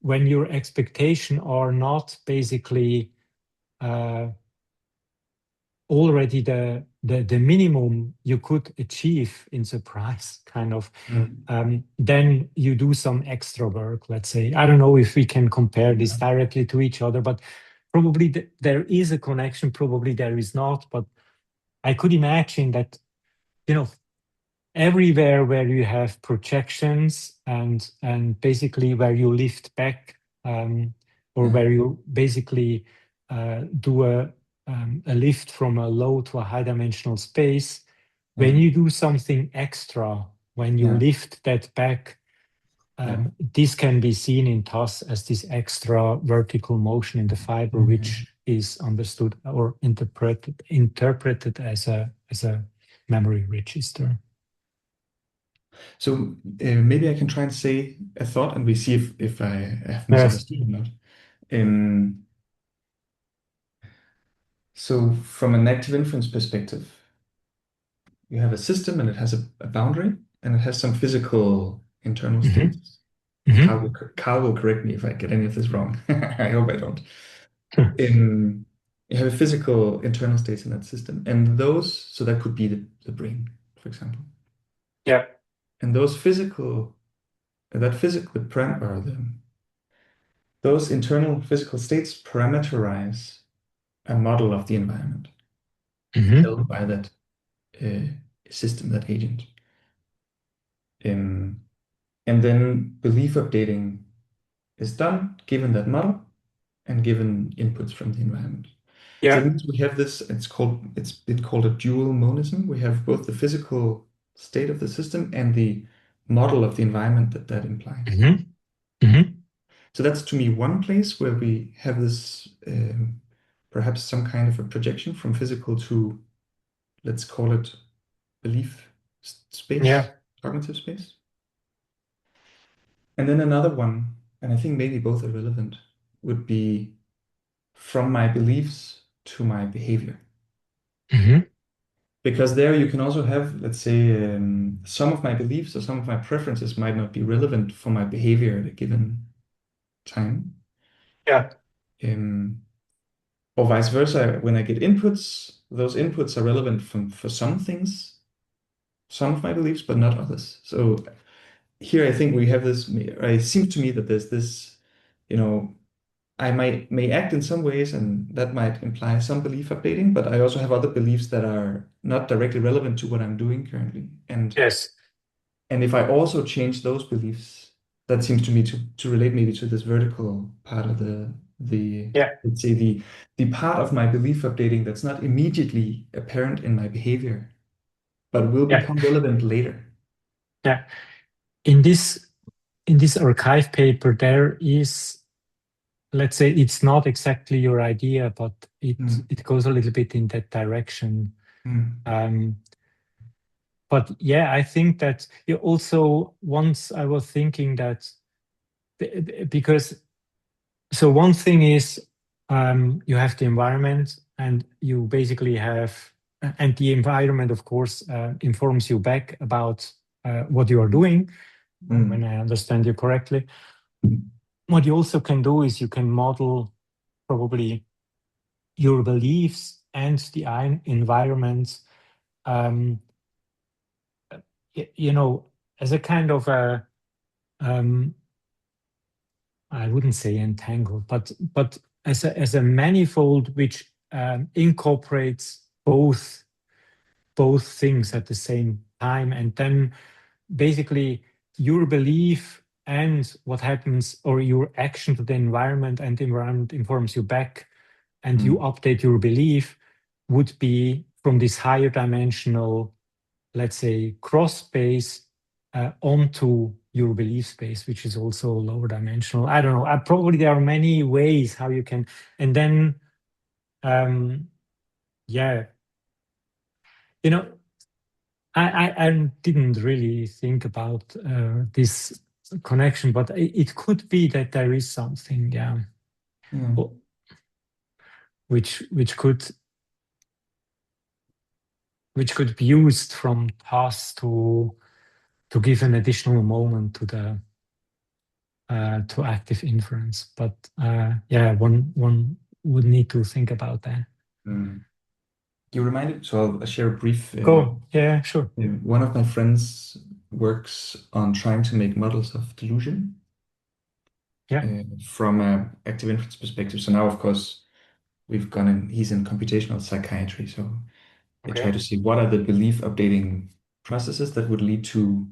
S2: when your expectation are not basically already the minimum you could achieve in surprise, kind of,
S1: Mm.
S2: then you do some extra work. Let's say, I don't know if we can compare this
S1: Yeah.
S2: directly to each other, but probably there is a connection, probably there is not. But I could imagine that, everywhere where you have projections and basically where you lift back, or
S1: Yeah.
S2: where you basically do a lift from a low to a high dimensional space, when
S1: Yeah.
S2: you do something extra, when you
S1: Yeah.
S2: lift that back,
S1: Yeah.
S2: this can be seen in TAS as this extra vertical motion in the fiber,
S1: Mhm.
S2: which is understood or interpreted as a memory register.
S1: So maybe I can try and say a thought, and we see if I have
S2: Yes.
S1: misunderstood or not. Um, so from an active inference perspective, you have a system and it has a boundary and it has some physical internal
S2: Hmm.
S1: states.
S2: Hmm.
S1: Carl will correct me if I get any of this wrong. I hope I don't.
S2: Sure.
S1: In You have a physical internal states in that system, and those, so that could be the brain, for example.
S2: Yeah.
S1: And those physical, that physical or those internal physical states parameterize a model of the environment
S2: Hmm.
S1: held by that uh, system, that agent. Um, and then belief updating is done given that model and given inputs from the environment. So it
S2: Yeah.
S1: means we have this, it's been called a dual monism. We have both the physical state of the system and the model of the environment that implies.
S2: Hmm. Hmm.
S1: So that's to me one place where we have this perhaps some kind of a projection from physical to, let's call it, belief space,
S2: Yeah.
S1: cognitive space. And then another one, and I think maybe both are relevant, would be from my beliefs to my behavior.
S2: Hmm.
S1: Because there you can also have, let's say, some of my beliefs or some of my preferences might not be relevant for my behavior at a given time.
S2: Yeah.
S1: Um, or vice versa, when I get inputs, those inputs are relevant for some things, some of my beliefs, but not others. So here I think we have this, it seems to me that there's this, you know, I may act in some ways, and that might imply some belief updating, but I also have other beliefs that are not directly relevant to what I'm doing currently.
S2: Yes.
S1: And if I also change those beliefs, that seems to me to relate maybe to this vertical part of the
S2: Yeah.
S1: let's say the part of my belief updating that's not immediately apparent in my behavior, but will
S2: Yeah.
S1: become relevant later.
S2: Yeah. In this archive paper, there is, let's say, it's not exactly your idea, but it
S1: Mm,
S2: it goes a little bit in that direction.
S1: mm,
S2: Um, but yeah, I think that you also, once I was thinking that, because, so one thing is, you have the environment, and you basically have, and the environment, of course, informs you back about what you are doing, when
S1: mm,
S2: I understand you correctly. What you also can do is you can model probably your beliefs and the environment, um, you know, as a kind of a, um, I wouldn't say entangled, but as a manifold which incorporates both things at the same time, and then basically your belief and what happens, or your action to the environment, and the environment informs you back, and you
S1: mm,
S2: update your belief, would be from this higher dimensional, let's say, cross space, onto your belief space, which is also lower dimensional. I don't know. Probably there are many ways how you can, and then, yeah, you know, I didn't really think about this connection, but it could be that there is something, yeah,
S1: Yeah.
S2: which could be used from tasks to give an additional moment to the to active inference. But yeah, one would need to think about that.
S1: Mm. You reminded, so I'll share a brief.
S2: Go. Yeah, sure.
S1: One of my friends works on trying to make models of delusion
S2: Yeah.
S1: from a active inference perspective. So now, of course, we've gone in, he's in computational psychiatry. So they try
S2: Okay.
S1: to see what are the belief updating processes that would lead to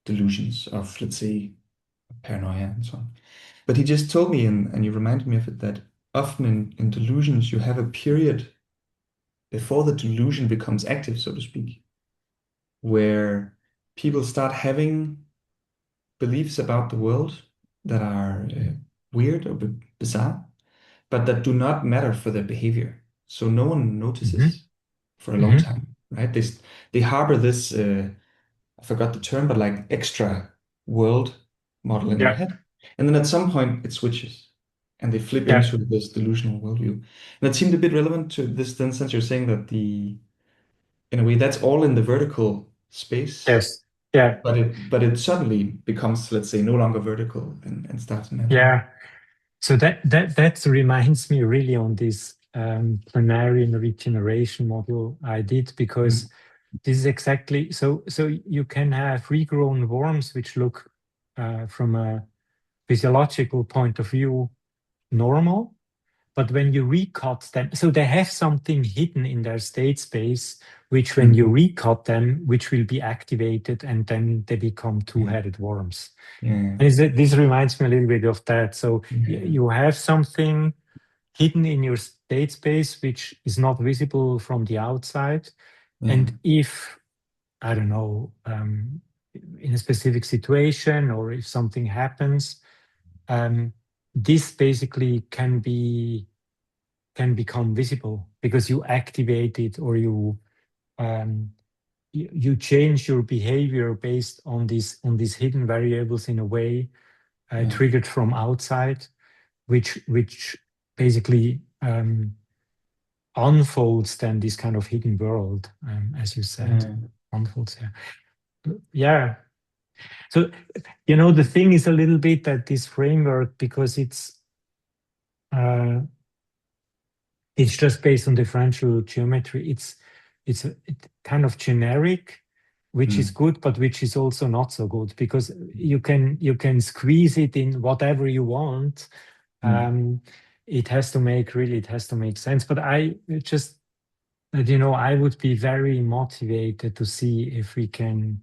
S1: delusions of, let's say, paranoia and so on. But he just told me, and you reminded me of it, that often in delusions, you have a period before the delusion becomes active, so to speak, where people start having beliefs about the world that are weird or bizarre, but that do not matter for their behavior. So no one
S2: Hmm.
S1: notices for a long
S2: Hmm.
S1: time, right? They harbor this, I forgot the term, but like extra world model in their
S2: Yeah.
S1: head. And then at some point it switches and they flip
S2: Yeah.
S1: into this delusional worldview. And that seemed a bit relevant to this then, since you're saying that in a way, that's all in the vertical space,
S2: Yes. Yeah.
S1: but it suddenly becomes, let's say, no longer vertical and starts imaginary.
S2: Yeah. So that reminds me really on this planarian regeneration model I did, because
S1: Mm,
S2: this is exactly so. So you can have regrown worms which look from a physiological point of view normal, but when you recut them, so they have something hidden in their state space, which when you
S1: mm,
S2: recut them, which will be activated, and then they become
S1: yeah,
S2: two-headed worms.
S1: yeah,
S2: And this reminds me a little bit of that. So
S1: yeah,
S2: you have something hidden in your state space which is not visible from the outside.
S1: yeah,
S2: And if, I don't know, in a specific situation or if something happens, um, this basically can become visible because you activate it, or um, you change your behavior based on these hidden variables in a way
S1: yeah,
S2: triggered from outside, which basically unfolds then this kind of hidden world, as you said,
S1: yeah,
S2: unfolds. Yeah, yeah. So the thing is a little bit that this framework, because uh, it's just based on differential geometry. It's kind of generic, which is
S1: mm,
S2: good, but which is also not so good, because you can squeeze it in whatever you want.
S1: mm,
S2: Um, it has to make sense. But I just I would be very motivated to see if we can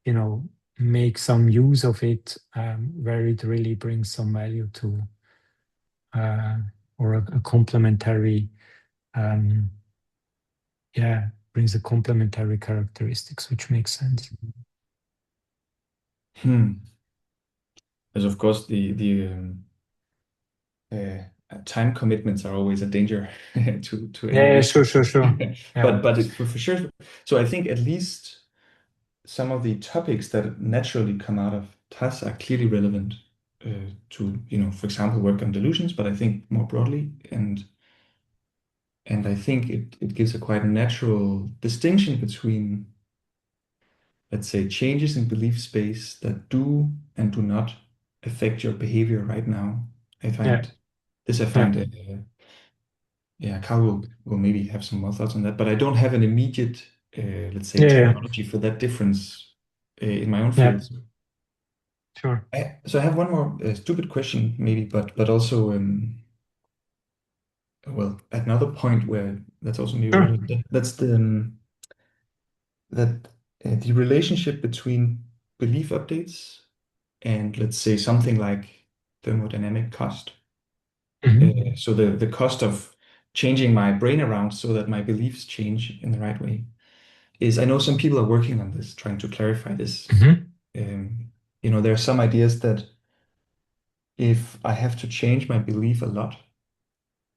S2: you know make some use of it, where it really brings some value to uh, or a complementary um, yeah, brings a complementary characteristics, which makes sense.
S1: hmm. Because of course uh, time commitments are always a danger to
S2: Yeah, yeah, sure,
S1: innovation.
S2: sure, sure. Yeah,
S1: For sure. So I think at least some of the topics that naturally come out of TAS are clearly relevant to, for example, work on delusions, but I think more broadly, and I think it gives a quite natural distinction between, let's say, changes in belief space that do and do not affect your behavior right now. I
S2: yeah,
S1: find this, I
S2: yeah,
S1: find, yeah, Carl will maybe have some more thoughts on that, but I don't have an immediate, let's say,
S2: yeah, yeah,
S1: terminology for that difference in my own
S2: yeah,
S1: field.
S2: sure.
S1: So I have one more stupid question, maybe, but also, well, another point where that's also maybe
S2: Sure.
S1: relevant. That's the relationship between belief updates and, let's say, something like thermodynamic cost.
S2: Hmm.
S1: So the cost of changing my brain around so that my beliefs change in the right way. is I know some people are working on this, trying to clarify this.
S2: Hmm.
S1: There are some ideas that if I have to change my belief a lot,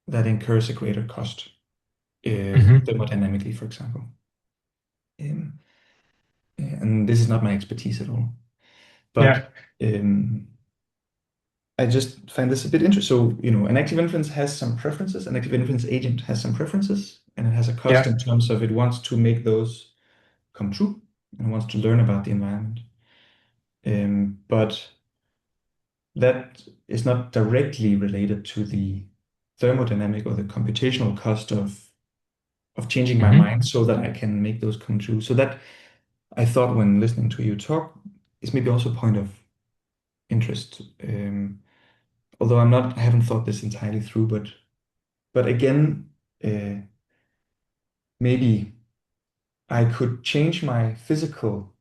S1: that incurs a greater cost,
S2: Hmm.
S1: thermodynamically, for example. Um, and this is not my expertise at all. But
S2: Yeah.
S1: um, I just find this a bit interesting. So, an active inference has some preferences, an active inference agent has some preferences, and it has a cost
S2: Yeah.
S1: in terms of it wants to make those come true and wants to learn about the environment. But that is not directly related to the thermodynamic or the computational cost of changing my
S2: Hmm.
S1: mind so that I can make those come true. So that I thought when listening to you talk is maybe also a point of interest. Although I haven't thought this entirely through, but again, uh, maybe I could change my physical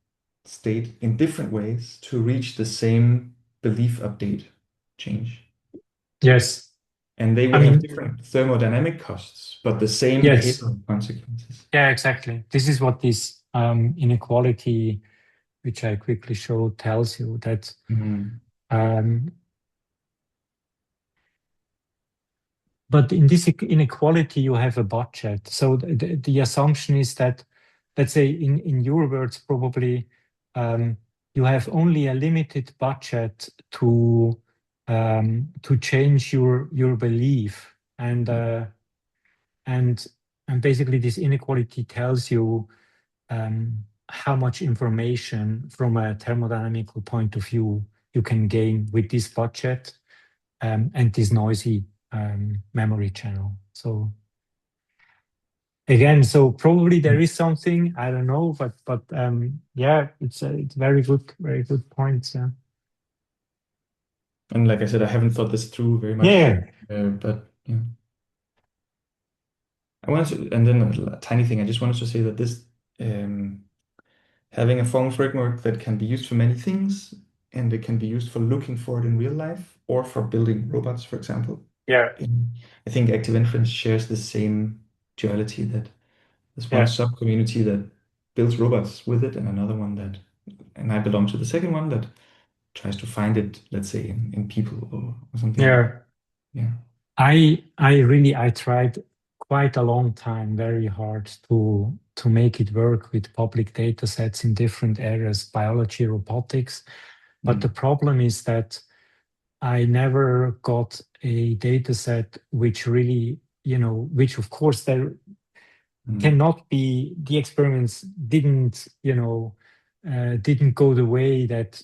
S1: state in different ways to reach the same belief update change.
S2: Yes.
S1: And they
S2: I
S1: would have
S2: mean,
S1: different thermodynamic costs, but the same
S2: yes.
S1: behavioral consequences.
S2: Yeah, exactly. This is what this inequality, which I quickly showed, tells you that
S1: Mm,
S2: um, but in this inequality, you have a budget. So the assumption is that, let's say, in your words, probably um, you have only a limited budget to change your belief, and and basically this inequality tells you how much information from a thermodynamical point of view you can gain with this budget and this noisy memory channel. So again, so probably there is something I don't know, but yeah, it's very good points. Yeah.
S1: And like I said, I haven't thought this through very much,
S2: Yeah.
S1: but yeah. I wanted to, and then a tiny thing, I just wanted to say that this um, having a formal framework that can be used for many things, and it can be used for looking for it in real life or for building robots, for example.
S2: Yeah.
S1: I think active inference shares the same duality that there's one
S2: Yeah.
S1: sub-community that builds robots with it, and another one and I belong to the second one that tries to find it, let's say, in people or something like that.
S2: Yeah.
S1: Yeah.
S2: I tried quite a long time, very hard to make it work with public data sets in different areas, biology, robotics. But the
S1: Mm,
S2: problem is that I never got a data set which really, which of course there
S1: mm,
S2: cannot be, the experiments didn't, didn't go the way that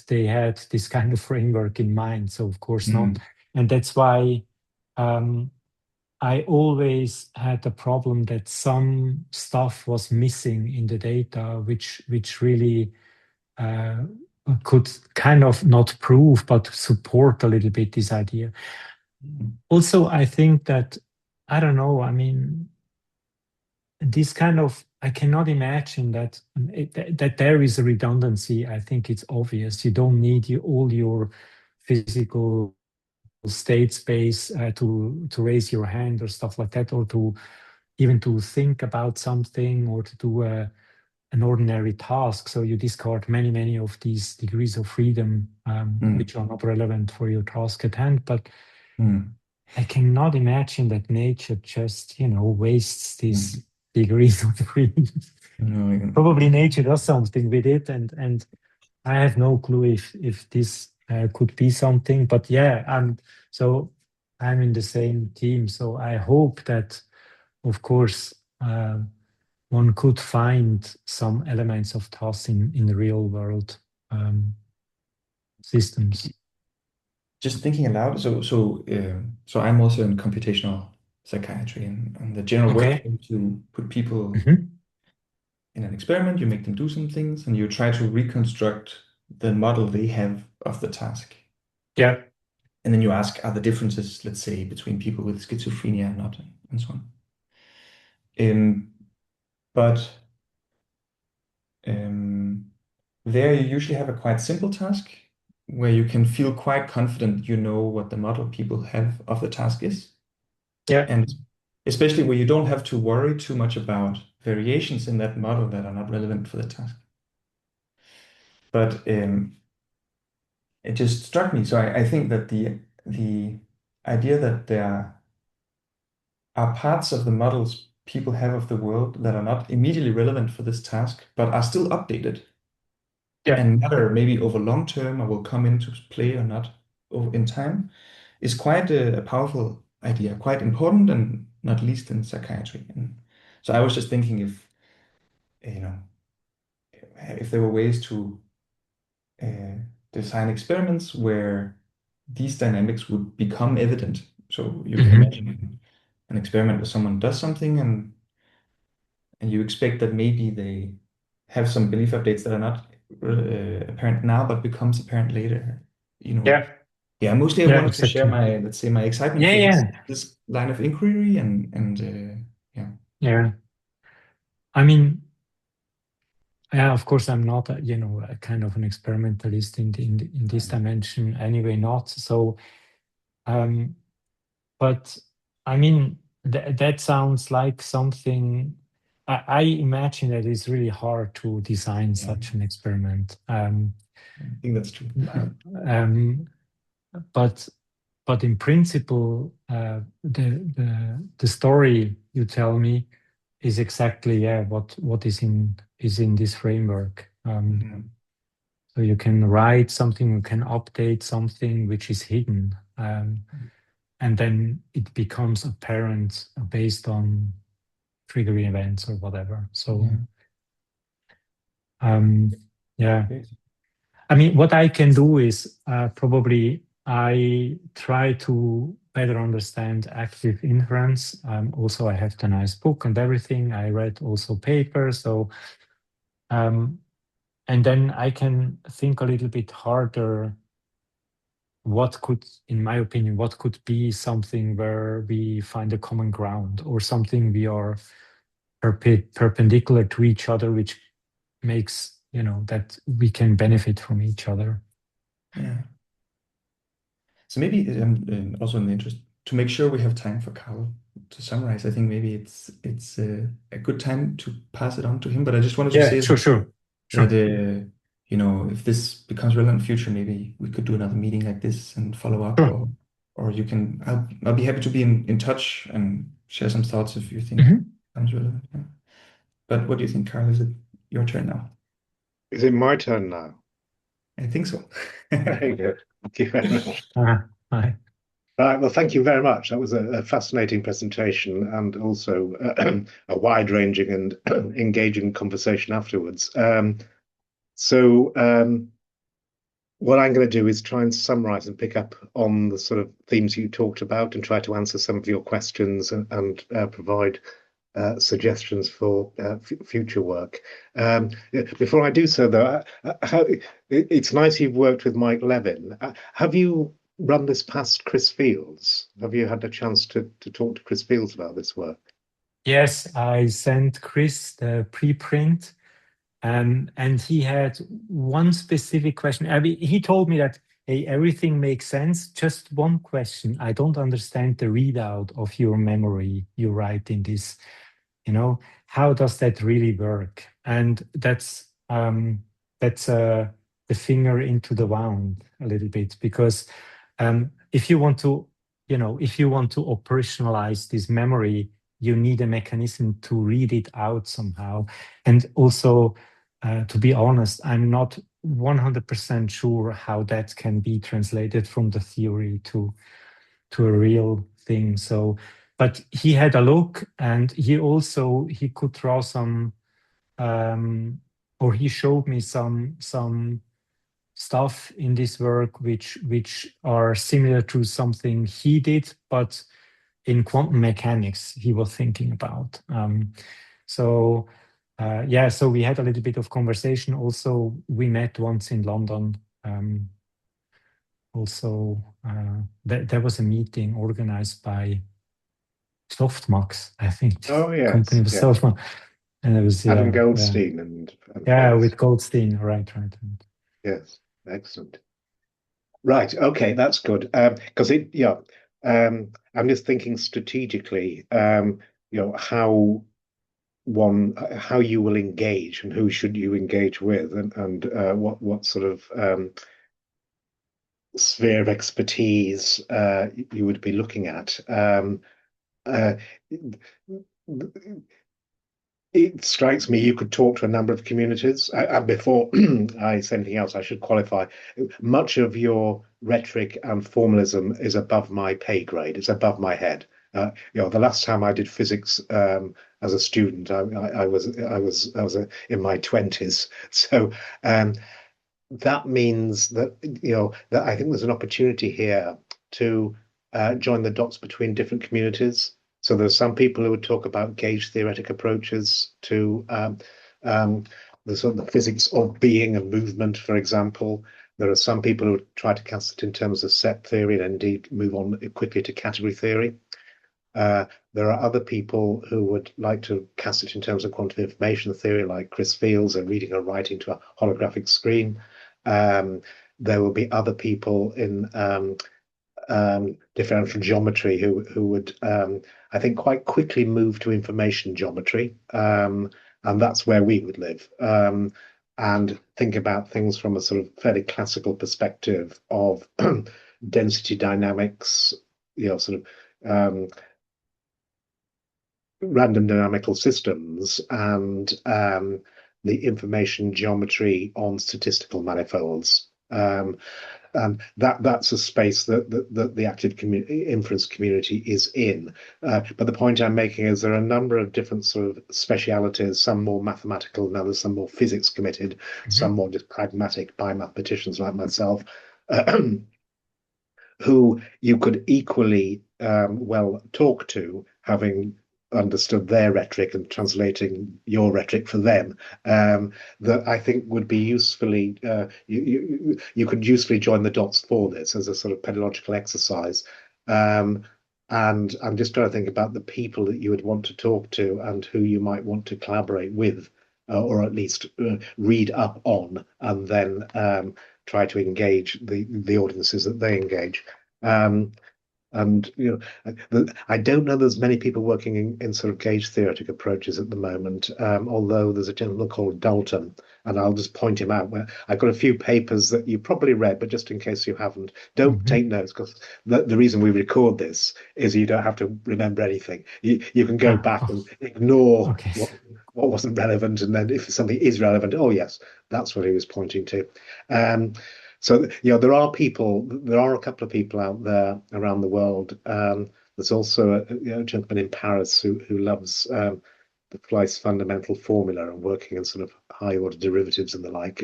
S2: they had this kind of framework in mind. So of course not.
S1: mm,
S2: And that's why um, I always had the problem that some stuff was missing in the data, which really uh, could kind of not prove but support a little bit this idea.
S1: mm,
S2: Also, I think that I don't know. I mean, this kind of I cannot imagine that there is a redundancy. I think it's obvious. You don't need all your physical state space to raise your hand or stuff like that, or to even to think about something or to do an ordinary task. So you discard many of these degrees of freedom
S1: mm,
S2: which are not relevant for your task at hand. But
S1: mm,
S2: I cannot imagine that nature just, wastes these
S1: mm.
S2: degrees of freedom.
S1: No,
S2: Probably nature does something with it, and I have no clue if this could be something. But yeah, so I'm in the same team. So I hope that, of course, one could find some elements of TOS in the real world systems.
S1: just thinking aloud. So I'm also in computational psychiatry, and the general
S2: Okay.
S1: workflow to put people
S2: Hmm.
S1: in an experiment, you make them do some things, and you try to reconstruct the model they have of the task.
S2: Yeah.
S1: And then you ask, are the differences, let's say, between people with schizophrenia and not, and so on. But um, there you usually have a quite simple task where you can feel quite confident you know what the model people have of the task is.
S2: Yeah.
S1: And especially where you don't have to worry too much about variations in that model that are not relevant for the task. But it just struck me. So I think that the idea that there are parts of the models people have of the world that are not immediately relevant for this task, but are still updated
S2: Yeah.
S1: and matter maybe over long term or will come into play or not in time, is quite a powerful idea, quite important, and not least in psychiatry. And so I was just thinking if, you know, if there were ways to uh, design experiments where these dynamics would become evident. So you can
S2: Hmm.
S1: imagine an experiment where someone does something and you expect that maybe they have some belief updates that are not apparent now, but becomes apparent later. You know,
S2: Yeah.
S1: yeah, mostly I
S2: Yeah.
S1: wanted to share
S2: Exactly.
S1: my, let's say, my excitement
S2: Yeah.
S1: for
S2: Yeah.
S1: this line of inquiry and yeah.
S2: Yeah. I mean, yeah. Of course, I'm not, a kind of an experimentalist in this dimension. Anyway, not so. Um, but I mean, that sounds like something. I imagine that it's really hard to design
S1: Yeah,
S2: such an experiment.
S1: I think that's true.
S2: Um, but in principle, the story you tell me is exactly, yeah, what is in this framework.
S1: Mhm.
S2: So you can write something, you can update something which is hidden, and then it becomes apparent based on triggering events or whatever. So
S1: Yeah.
S2: um, yeah.
S1: Okay.
S2: I mean, what I can do is probably I try to better understand active inference. Also, I have the nice book and everything. I read also papers. So, um, and then I can think a little bit harder. What could, in my opinion, what could be something where we find a common ground or something we are perpendicular to each other, which makes, that we can benefit from each other.
S1: Yeah. So maybe also in the interest to make sure we have time for Carl to summarize, I think maybe it's a good time to pass it on to him. But I just wanted to
S2: Yeah,
S1: say
S2: sure, sure,
S1: that
S2: sure.
S1: you know, if this becomes relevant in future, maybe we could do another meeting like this and follow up,
S2: Sure.
S1: or you can. I'll be happy to be in touch and share some thoughts if you think it
S2: Mhm.
S1: becomes relevant. Yeah. But what do you think, Carl? Is it your turn now?
S3: Is it my turn now?
S1: I think so.
S3: Very good. Thank you very much.
S2: Hi.
S3: Right, well, thank you very much. That was a fascinating presentation and also a wide-ranging and engaging conversation afterwards. So what I'm going to do is try and summarize and pick up on the sort of themes you talked about and try to answer some of your questions and provide suggestions for future work. Before I do so, though, it's nice you've worked with Mike Levin. Have you run this past Chris Fields? Have you had a chance to talk to Chris Fields about this work?
S2: Yes, I sent Chris the preprint, and he had one specific question. I mean, he told me that, hey, everything makes sense. Just one question. I don't understand the readout of your memory you write in this. How does that really work? And that's the finger into the wound a little bit, because if you want to, operationalize this memory, you need a mechanism to read it out somehow. And also, to be honest, I'm not 100% sure how that can be translated from the theory to a real thing. So, but he had a look, and he could draw some, or he showed me some stuff in this work which are similar to something he did, but in quantum mechanics he was thinking about. So yeah, so we had a little bit of conversation. Also, we met once in London. Also, there was a meeting organized by Softmax, I think.
S3: Oh,
S2: The company
S3: yes,
S2: was
S3: yes.
S2: Softmax, and it was,
S3: Adam
S2: yeah, yeah,
S3: Goldstein and
S2: yeah,
S3: friends.
S2: with Goldstein, right.
S3: Yes, excellent. Right. Okay, that's good. Because yeah. I'm just thinking strategically, how you will engage and who should you engage with, and what sort of sphere of expertise you would be looking at. Uh, it strikes me you could talk to a number of communities. Before I say anything else, I should qualify. Much of your rhetoric and formalism is above my pay grade. It's above my head. The last time I did physics as a student, I was in my 20s. So that means that that I think there's an opportunity here to join the dots between different communities. So there's some people who would talk about gauge theoretic approaches to the sort of the physics of being and movement, for example. There are some people who would try to cast it in terms of set theory and indeed move on quickly to category theory. There are other people who would like to cast it in terms of quantum information theory, like Chris Fields, and reading or writing to a holographic screen. There will be other people in differential geometry who would, I think, quite quickly move to information geometry, and that's where we would live. And think about things from a sort of fairly classical perspective of density dynamics, sort of random dynamical systems, and the information geometry on statistical manifolds. And that's a space that the active inference community is in. But the point I'm making is there are a number of different sort of specialities, some more mathematical and others, some more physics committed, some more just pragmatic biomathematicians like myself, who you could equally well talk to, having understood their rhetoric and translating your rhetoric for them, that I think would be usefully, you could usefully join the dots for this as a sort of pedagogical exercise. And I'm just trying to think about the people that you would want to talk to and who you might want to collaborate with, or at least read up on, and then try to engage the audiences that they engage. And I don't know there's many people working in sort of gauge theoretic approaches at the moment, although there's a gentleman called Dalton, and I'll just point him out. Where I've got a few papers that you probably read, but just in case you haven't, don't take notes, because the reason we record this is you don't have to remember anything. You can go back and ignore what wasn't relevant, and then if something is relevant, oh yes, that's what he was pointing to. So there are a couple of people out there around the world. There's also a gentleman in Paris who loves the Fleiss fundamental formula and working in sort of high order derivatives and the like.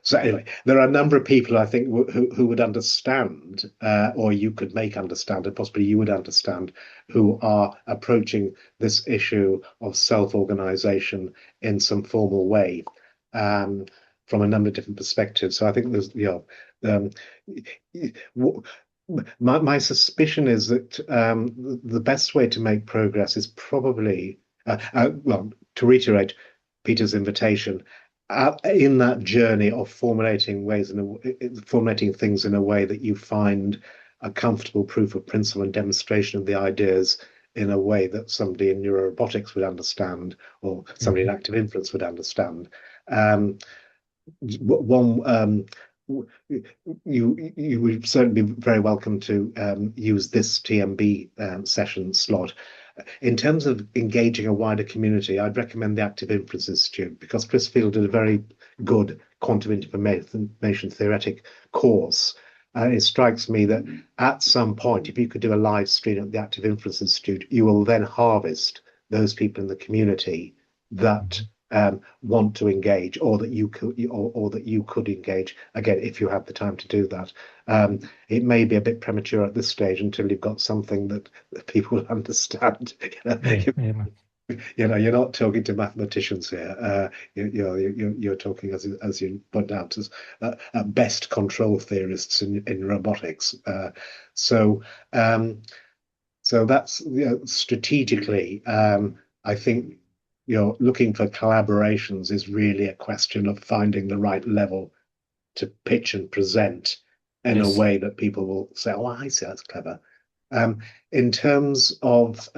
S3: So anyway, there are a number of people I think who would understand, or you could make understand, and possibly you would understand, who are approaching this issue of self-organization in some formal way. From a number of different perspectives. So I think there's, my suspicion is that the best way to make progress is probably, well, to reiterate Peter's invitation, in that journey of formulating things in a way that you find a comfortable proof of principle and demonstration of the ideas in a way that somebody in neurorobotics would understand, or somebody in active inference would understand. You would certainly be very welcome to use this TMB session slot. In terms of engaging a wider community, I'd recommend the Active Inference Institute, because Chris Field did a very good quantum information theoretic course. And it strikes me that at some point, if you could do a live stream at the Active Inference Institute, you will then harvest those people in the community that want to engage, or that you could engage, again, if you have the time to do that. It may be a bit premature at this stage until you've got something that people will understand. You're not talking to mathematicians here. You're talking, as you point out, as at best control theorists in robotics. So that's strategically. I think looking for collaborations is really a question of finding the right level to pitch and present, in a
S2: Yes.
S3: way that people will say, "Oh, I see, that's clever." In terms of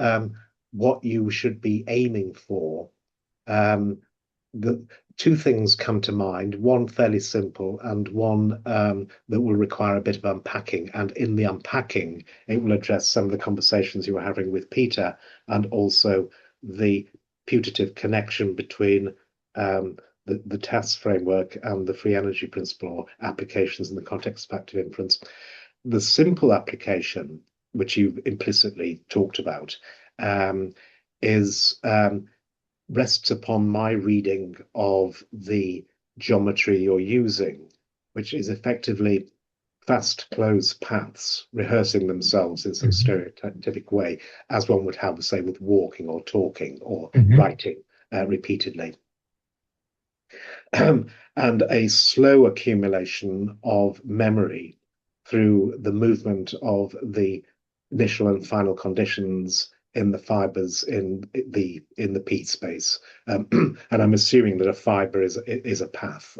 S3: what you should be aiming for, um, the two things come to mind, one fairly simple and one that will require a bit of unpacking. And in the unpacking, it will address some of the conversations you were having with Peter and also the putative connection between the TAS framework and the free energy principle or applications in the context of active inference. The simple application, which you've implicitly talked about, is rests upon my reading of the geometry you're using, which is effectively fast closed paths rehearsing themselves in some stereotypic way, as one would have, say, with walking or talking or writing repeatedly. And a slow accumulation of memory through the movement of the initial and final conditions in the fibers in the P space, and I'm assuming that a fiber is a path.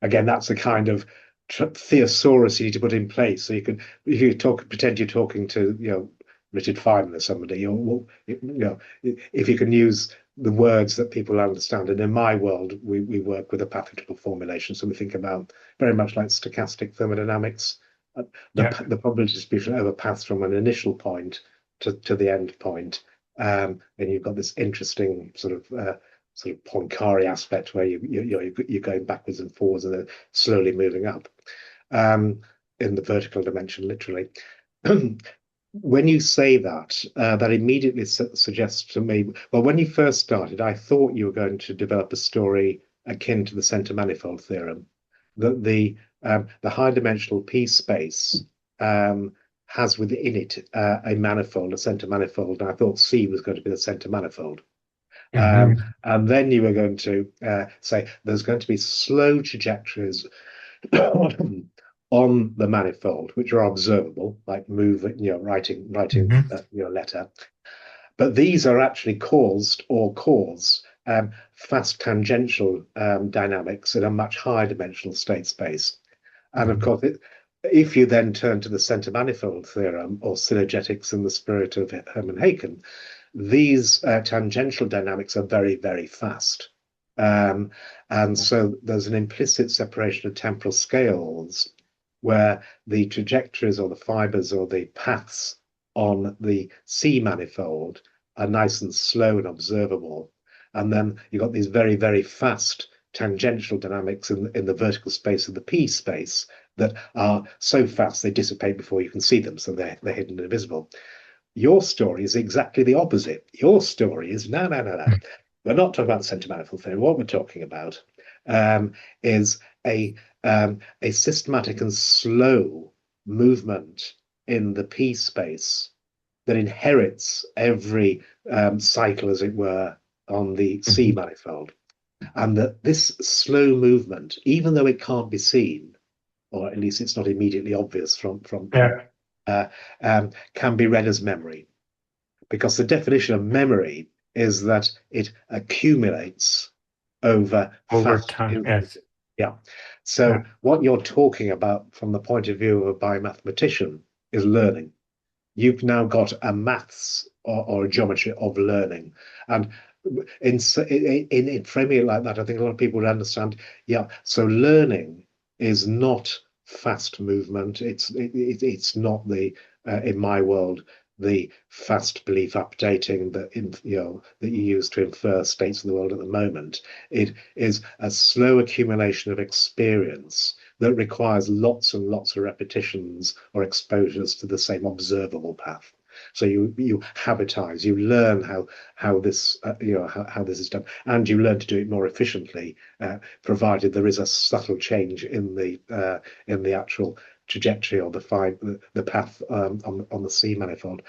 S3: Again, that's the kind of thesaurus you need to put in place. So if you pretend you're talking to Richard Feynman or somebody, if you can use the words that people understand. And in my world, we work with a pathological formulation. So we think about very much like stochastic thermodynamics, the probability distribution over paths from an initial point to the end point. And you've got this interesting sort of Poincare aspect where you're going backwards and forwards and then slowly moving up in the vertical dimension, literally. When you say that, that immediately suggests to me, well, when you first started, I thought you were going to develop a story akin to the center manifold theorem, that the high dimensional P space has within it a manifold, a center manifold, and I thought C was going to be the center manifold. And then you were going to say there's going to be slow trajectories on the manifold, which are observable, like writing your letter. But these are actually caused or cause fast tangential dynamics in a much higher dimensional state space. And of course, if you then turn to the center manifold theorem or synergetics in the spirit of Hermann Haken, these tangential dynamics are very, very fast. And so there's an implicit separation of temporal scales where the trajectories or the fibers or the paths on the C manifold are nice and slow and observable. And then you've got these very, very fast tangential dynamics in the vertical space of the P space that are so fast they dissipate before you can see them, so they're hidden and invisible. Your story is exactly the opposite. Your story is no. We're not talking about the center manifold theory. What we're talking about is a systematic and slow movement in the P space that inherits every cycle, as it were, on the C manifold. And that this slow movement, even though it can't be seen, or at least it's not immediately obvious from can be read as memory. Because the definition of memory is that it accumulates over
S2: time. Yes.
S3: Yeah. So what you're talking about from the point of view of a biomathematician is learning. You've now got a maths or a geometry of learning. And in framing it like that, I think a lot of people would understand, so learning is not fast movement. It's not in my world, the fast belief updating that that you use to infer states of the world at the moment. It is a slow accumulation of experience that requires lots and lots of repetitions or exposures to the same observable path. So you habitize, you learn how this how this is done, and you learn to do it more efficiently, provided there is a subtle change in the actual trajectory or the path on the C manifold.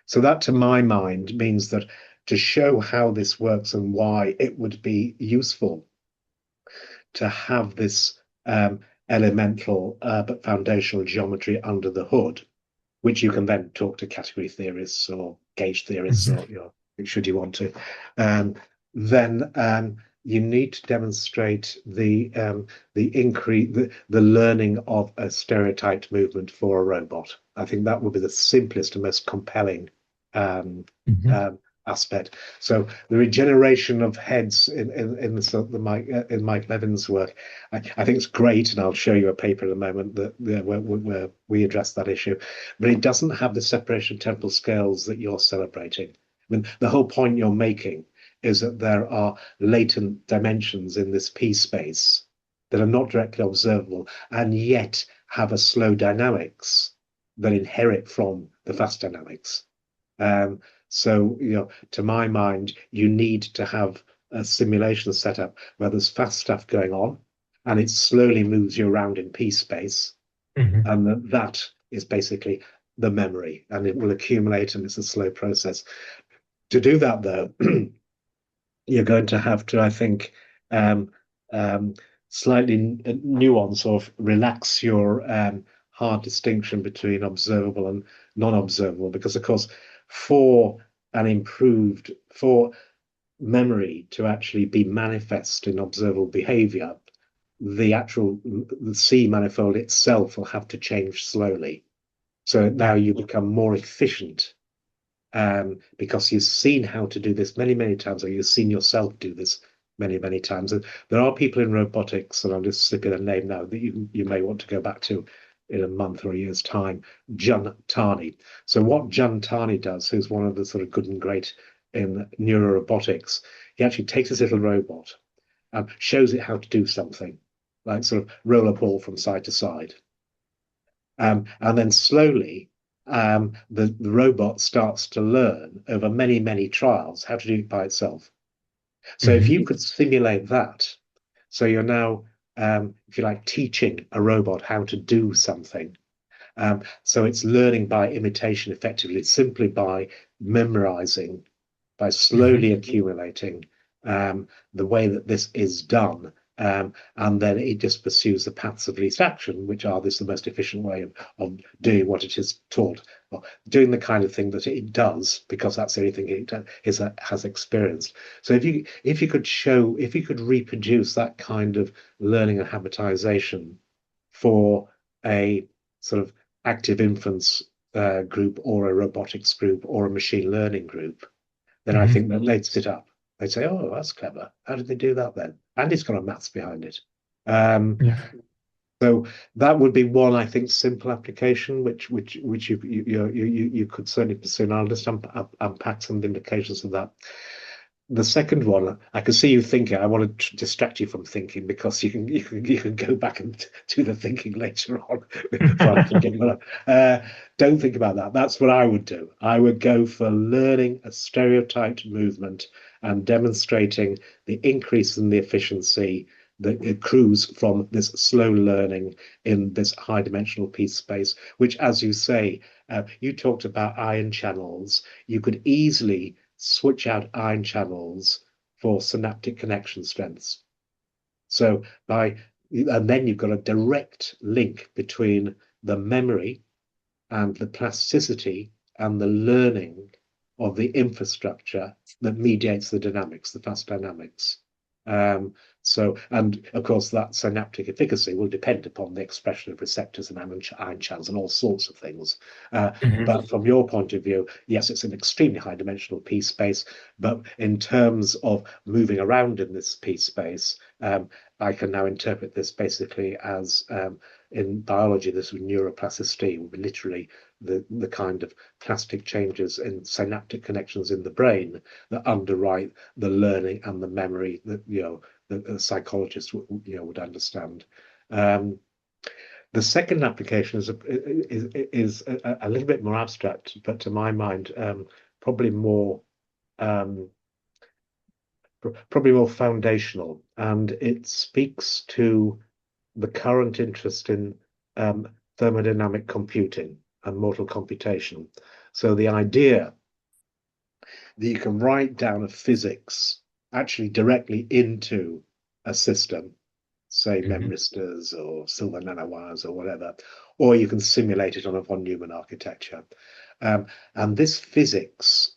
S3: So that, to my mind, means that to show how this works and why it would be useful to have this elemental but foundational geometry under the hood, which you can then talk to category theorists or gauge theorists, or should you want to, then you need to demonstrate the increase, the learning of a stereotyped movement for a robot. I think that would be the simplest and most compelling aspect. So the regeneration of heads in Mike Levin's work, I think it's great, and I'll show you a paper in a moment that where we address that issue. But it doesn't have the separation of temporal scales that you're celebrating. I mean, the whole point you're making is that there are latent dimensions in this P space that are not directly observable and yet have a slow dynamics that inherit from the fast dynamics. So, to my mind, you need to have a simulation set up where there's fast stuff going on and it slowly moves you around in P space. And that is basically the memory, and it will accumulate, and it's a slow process. To do that, though, you're going to have to, I think, slightly nuance or relax your hard distinction between observable and non-observable, because, of course, for memory to actually be manifest in observable behavior, the C manifold itself will have to change slowly. So now you become more efficient because you've seen how to do this many, many times, or you've seen yourself do this many, many times. And there are people in robotics, and I'll just slip in a name now that you may want to go back to in a month or a year's time, Jun Tarney. So what Jun Tarney does, who's one of the sort of good and great in neurorobotics, he actually takes this little robot and shows it how to do something, like sort of roll a ball from side to side. And then slowly, the robot starts to learn over many, many trials how to do it by itself. So if you could simulate that, so you're now, if you like, teaching a robot how to do something. So it's learning by imitation effectively, simply by memorizing, by slowly accumulating the way that this is done. And then it just pursues the paths of least action, which are the most efficient way of doing what it is taught, or doing the kind of thing that it does, because that's the only thing it has experienced. So if you could reproduce that kind of learning and habitization for a sort of active inference group, or a robotics group, or a machine learning group, then I think that they'd sit up. They'd say, "Oh, that's clever. How did they do that then?" And it's got a maths behind it. So that would be one, I think, simple application, which you could certainly pursue. And I'll just unpack some of the implications of that. The second one, I can see you thinking. I want to distract you from thinking, because you can go back and do the thinking later on. Don't think about that. That's what I would do. I would go for learning a stereotyped movement and demonstrating the increase in the efficiency that accrues from this slow learning in this high dimensional piece space, which, as you say, you talked about ion channels. You could easily switch out ion channels for synaptic connection strengths. So and then you've got a direct link between the memory and the plasticity and the learning of the infrastructure that mediates the dynamics, the fast dynamics. And of course, that synaptic efficacy will depend upon the expression of receptors and ion channels and all sorts of things. But from your point of view, yes, it's an extremely high dimensional P space. But in terms of moving around in this P space, I can now interpret this basically as, in biology, this neuroplasticity would be literally the kind of plastic changes in synaptic connections in the brain that underwrite the learning and the memory that the psychologists would understand. The second application is a little bit more abstract, but to my mind, probably more foundational, and it speaks to the current interest in thermodynamic computing and mortal computation. So the idea that you can write down a physics actually directly into a system, say memristors or silver nanowires or whatever, or you can simulate it on a von Neumann architecture. And this physics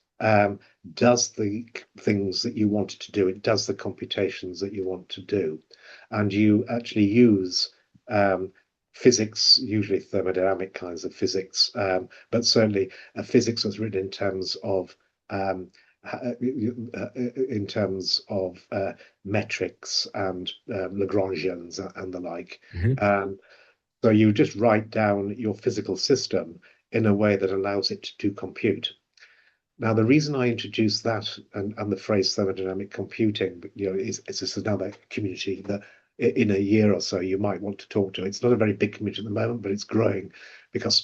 S3: does the things that you want it to do. It does the computations that you want to do. And you actually use physics, usually thermodynamic kinds of physics, but certainly a physics that's written in terms of metrics and Lagrangians and the like. So you just write down your physical system in a way that allows it to compute. Now, the reason I introduced that and the phrase thermodynamic computing, is just another community that in a year or so you might want to talk to. It's not a very big community at the moment, but it's growing because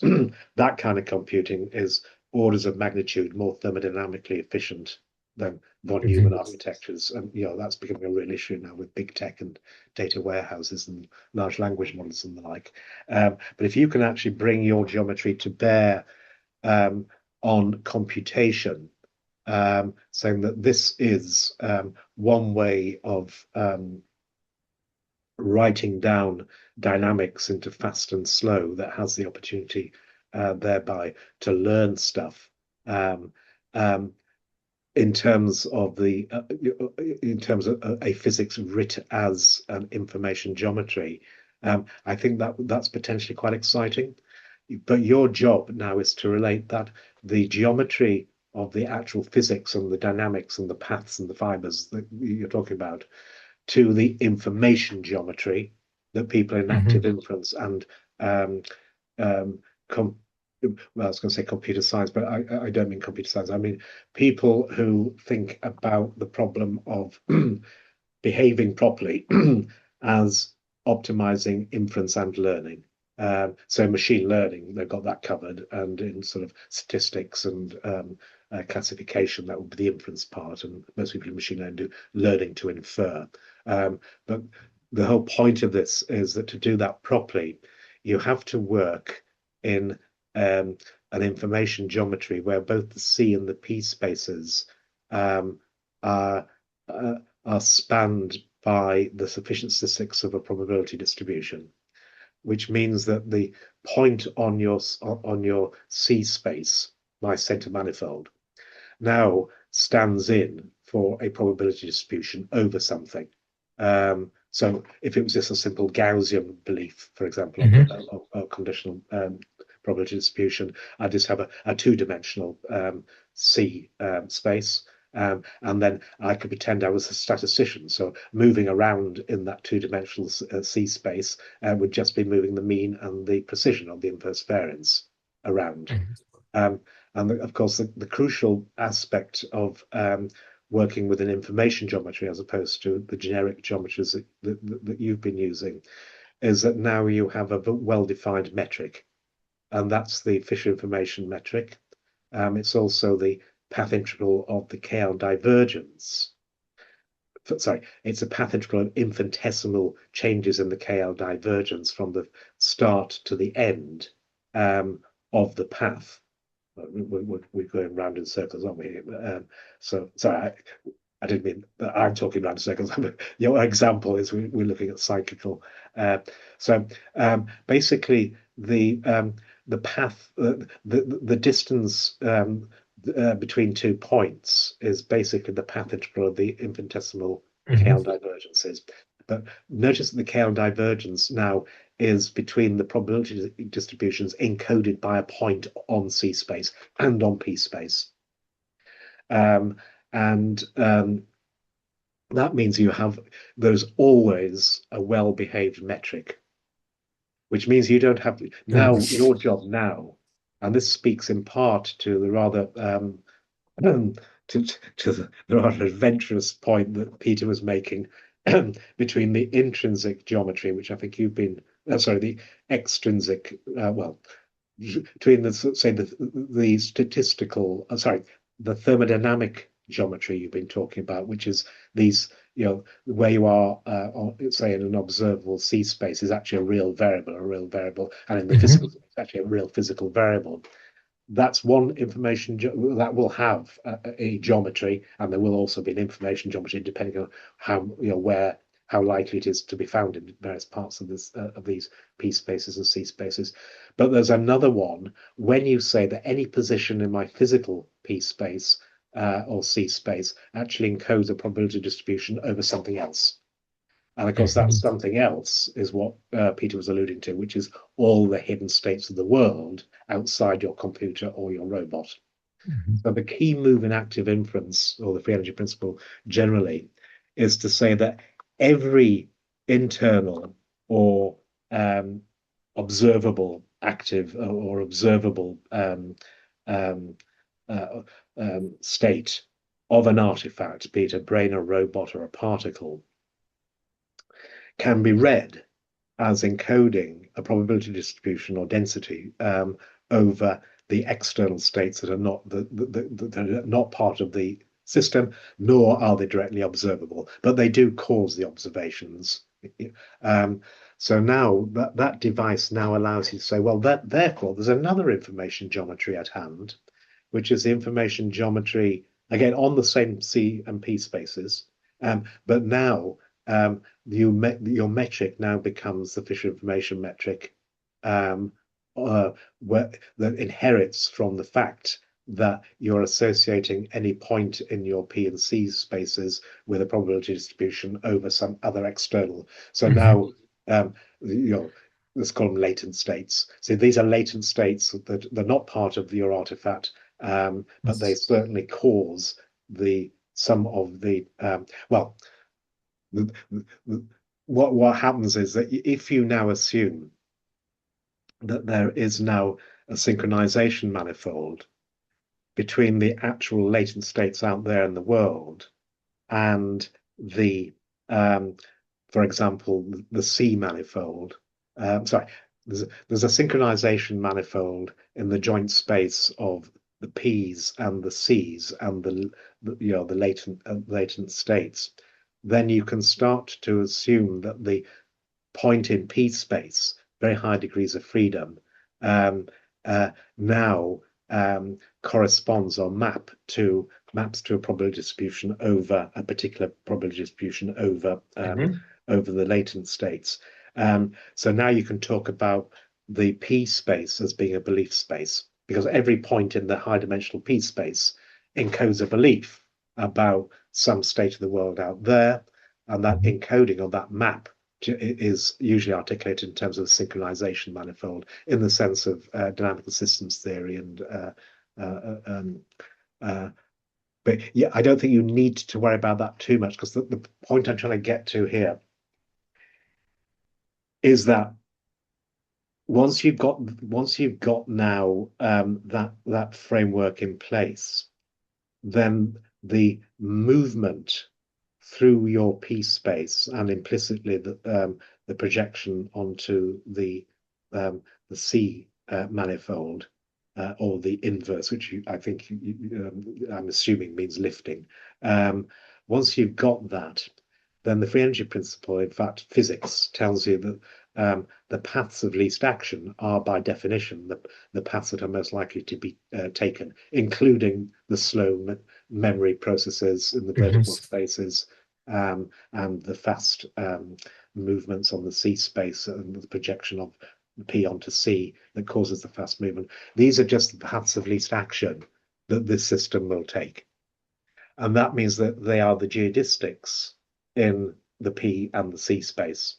S3: that kind of computing is orders of magnitude more thermodynamically efficient than von Neumann architectures. And that's becoming a real issue now with big tech and data warehouses and large language models and the like. But if you can actually bring your geometry to bear on computation, saying that this is one way of writing down dynamics into fast and slow that has the opportunity thereby to learn stuff in terms of a physics writ as an information geometry. I think that's potentially quite exciting. But your job now is to relate that the geometry of the actual physics and the dynamics and the paths and the fibers that you're talking about to the information geometry that people in active inference and well, I was going to say computer science, but I don't mean computer science. I mean people who think about the problem of behaving properly as optimizing inference and learning. So machine learning, they've got that covered, and in sort of statistics and classification, that would be the inference part, and most people in machine learning do learning to infer. But the whole point of this is that to do that properly, you have to work in an information geometry where both the C and the P spaces are spanned by the sufficient statistics of a probability distribution, which means that the point on your C space, my center manifold, now stands in for a probability distribution over something. So if it was just a simple Gaussian belief, for example, of a conditional probability distribution, I just have a two-dimensional C space. And then I could pretend I was a statistician. So moving around in that two-dimensional C space would just be moving the mean and the precision of the inverse variance around. And of course, the crucial aspect of working with an information geometry as opposed to the generic geometries that you've been using is that now you have a well-defined metric, and that's the Fisher information metric. It's also the path integral of the KL divergence. Sorry, it's a path integral of infinitesimal changes in the KL divergence from the start to the end of the path. We're going round in circles, aren't we? So sorry, I didn't mean that I'm talking round in circles. Your example is we're looking at cyclical. So basically, the path, the distance between 2 points is basically the path integral of the infinitesimal KL divergences. But notice that the KL divergence now is between the probability distributions encoded by a point on C space and on P space. That means there's always a well-behaved metric, which means you don't have now your job now, and this speaks in part to the rather to the rather adventurous point that Peter was making between the intrinsic geometry, which I think you've been the extrinsic, between the statistical, the thermodynamic geometry you've been talking about, which is these, where you are, say, in an observable C space is actually a real variable, and in the physical, it's actually a real physical variable. That's one information that will have a geometry, and there will also be an information geometry depending on how likely it is to be found in various parts of this of these P spaces and C spaces. But there's another one when you say that any position in my physical P space or C space actually encodes a probability distribution over something else. And of course, that something else is what Peter was alluding to, which is all the hidden states of the world outside your computer or your robot. So the key move in active inference, or the free energy principle generally, is to say that every internal or observable active or observable state of an artifact, be it a brain, a robot, or a particle, can be read as encoding a probability distribution or density over the external states that are not part of the system, nor are they directly observable, but they do cause the observations. So now that device now allows you to say, well, therefore there's another information geometry at hand, which is the information geometry, again, on the same C and P spaces, but now your metric now becomes the Fisher information metric, that inherits from the fact that you're associating any point in your P and C spaces with a probability distribution over some other external. So now, let's call them latent states. So these are latent states that they're not part of your artifact, but they certainly cause some of the what happens is that if you now assume that there is now a synchronization manifold between the actual latent states out there in the world and the, for example, the C manifold. There's a synchronization manifold in the joint space of the P's and the C's and the latent states. Then you can start to assume that the point in P space, very high degrees of freedom, now corresponds or maps to a probability distribution over a particular probability distribution over the latent states. So now you can talk about the P space as being a belief space, because every point in the high dimensional P space encodes a belief about some state of the world out there, and that encoding or that map is usually articulated in terms of synchronization manifold in the sense of dynamical systems theory. But yeah, I don't think you need to worry about that too much, because the point I'm trying to get to here is that once you've got now that framework in place, then the movement through your P space and implicitly the projection onto the C manifold or the inverse, which I think I'm assuming means lifting. Once you've got that, then the free energy principle, in fact, physics tells you that the paths of least action are, by definition, the paths that are most likely to be taken, including the slow memory processes in the vertical spaces and the fast movements on the C space and the projection of P onto C that causes the fast movement. These are just the paths of least action that this system will take. And that means that they are the geodesics in the P and the C space.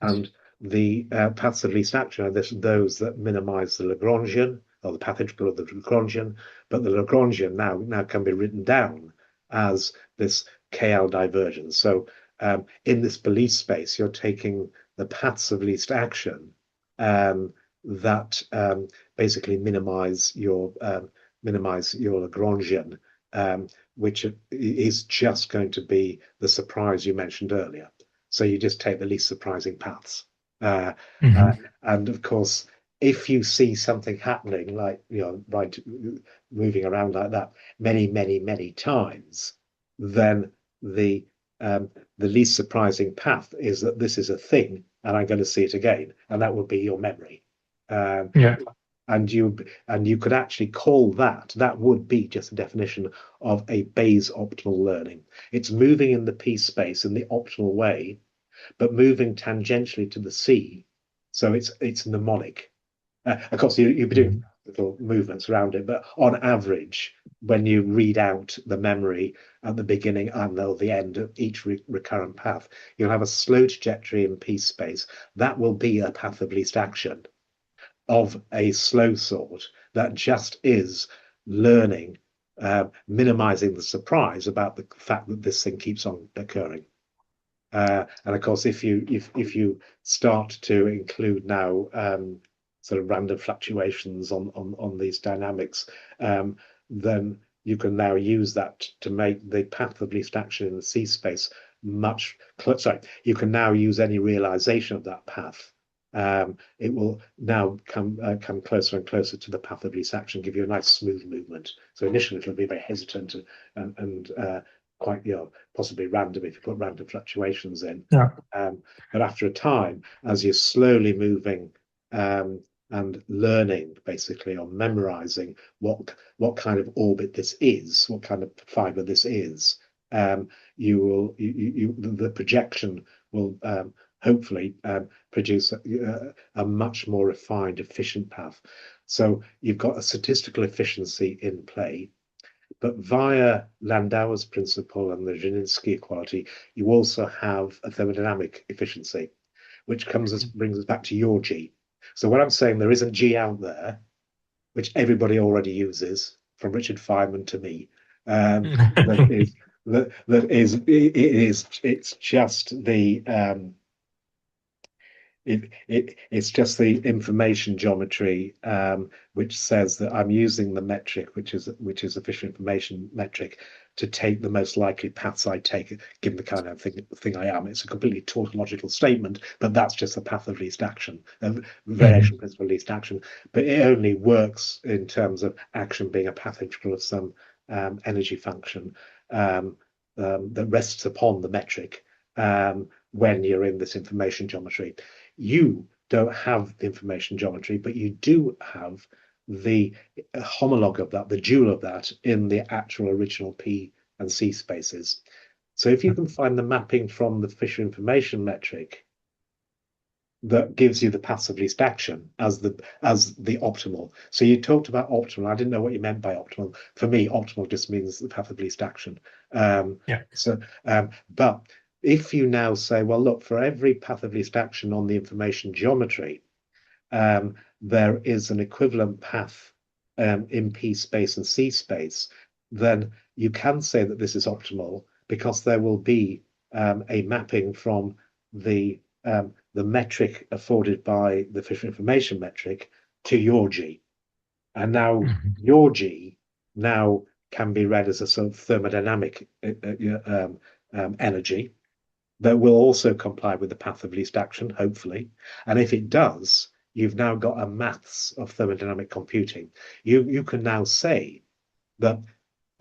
S3: And the paths of least action are those that minimize the Lagrangian, or the path integral of the Lagrangian, but the Lagrangian now can be written down as this KL divergence. So in this belief space, you're taking the paths of least action that basically minimize your Lagrangian, which is just going to be the surprise you mentioned earlier. So you just take the least surprising paths. And of course, if you see something happening, like, right, moving around like that many, many, many times, then the least surprising path is that this is a thing and I'm going to see it again, and that would be your memory. And you could actually call that would be just a definition of a Bayes optimal learning. It's moving in the P space in the optimal way, but moving tangentially to the C, so it's mnemonic. Of course, you'd be doing little movements around it. But on average, when you read out the memory at the beginning and the end of each recurrent path, you'll have a slow trajectory in P space. That will be a path of least action of a slow sort that just is learning, minimizing the surprise about the fact that this thing keeps on occurring. And of course, if you start to include now sort of random fluctuations on these dynamics, then you can now use that to make the path of least action in the C space much sorry, you can now use any realization of that path. It will now come closer and closer to the path of least action, give you a nice smooth movement. So initially it'll be very hesitant and quite, possibly random if you put random fluctuations in.
S2: Yeah.
S3: But after a time, as you're slowly moving and learning, basically, or memorizing what kind of orbit this is, what kind of fiber this is, the projection will hopefully produce a much more refined, efficient path. So you've got a statistical efficiency in play. But via Landauer's principle and the Zielinski equality, you also have a thermodynamic efficiency, which brings us back to your G. So what I'm saying, there isn't G out there, which everybody already uses, from Richard Feynman to me. It's just the it's just the information geometry, which says that I'm using the metric, which is efficient information metric, to take the most likely paths I take, given the kind of thing I am. It's a completely tautological statement, but that's just the path of least action, variation principle of least action. But it only works in terms of action being a path integral of some energy function that rests upon the metric when you're in this information geometry. You don't have the information geometry, but you do have the homologue of that, the dual of that, in the actual original P and C spaces. So if you can find the mapping from the Fisher information metric that gives you the path of least action as the optimal. So you talked about optimal. I didn't know what you meant by optimal. For me, optimal just means the path of least action. But if you now say, well, look, for every path of least action on the information geometry, there is an equivalent path in P space and C space, then you can say that this is optimal because there will be a mapping from the metric afforded by the Fisher information metric to your G. And now your G now can be read as a sort of thermodynamic energy that will also comply with the path of least action, hopefully. And if it does, you've now got a maths of thermodynamic computing. You can now say that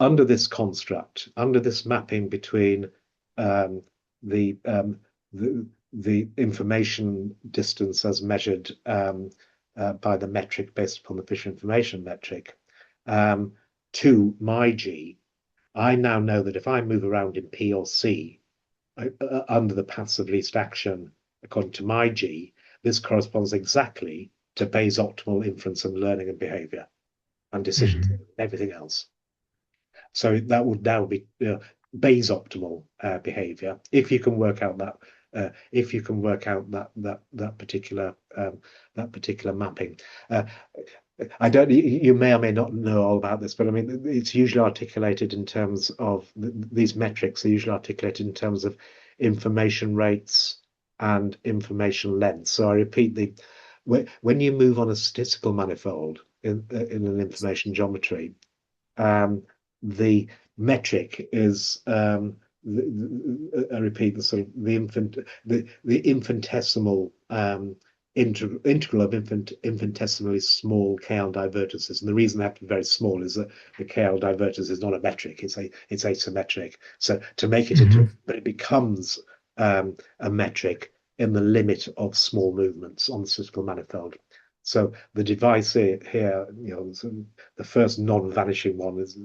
S3: under this construct, under this mapping between the information distance as measured by the metric based upon the Fisher information metric to my G, I now know that if I move around in P or C, under the paths of least action, according to my G, this corresponds exactly to Bayes' optimal inference and learning and behavior and decisions and everything else. So that would now be Bayes' optimal behavior if you can work out that that particular mapping. I don't. You may or may not know all about this, but I mean, it's usually articulated in terms of these metrics are usually articulated in terms of information rates and information length. So I repeat, when you move on a statistical manifold in an information geometry, the metric is I repeat, the sort of the infinitesimal integral of infinitesimally small KL divergences. And the reason they have to be very small is that the KL divergence is not a metric, it's asymmetric. So to make it into, but it becomes a metric in the limit of small movements on the statistical manifold. So the device here, the first non-vanishing one is,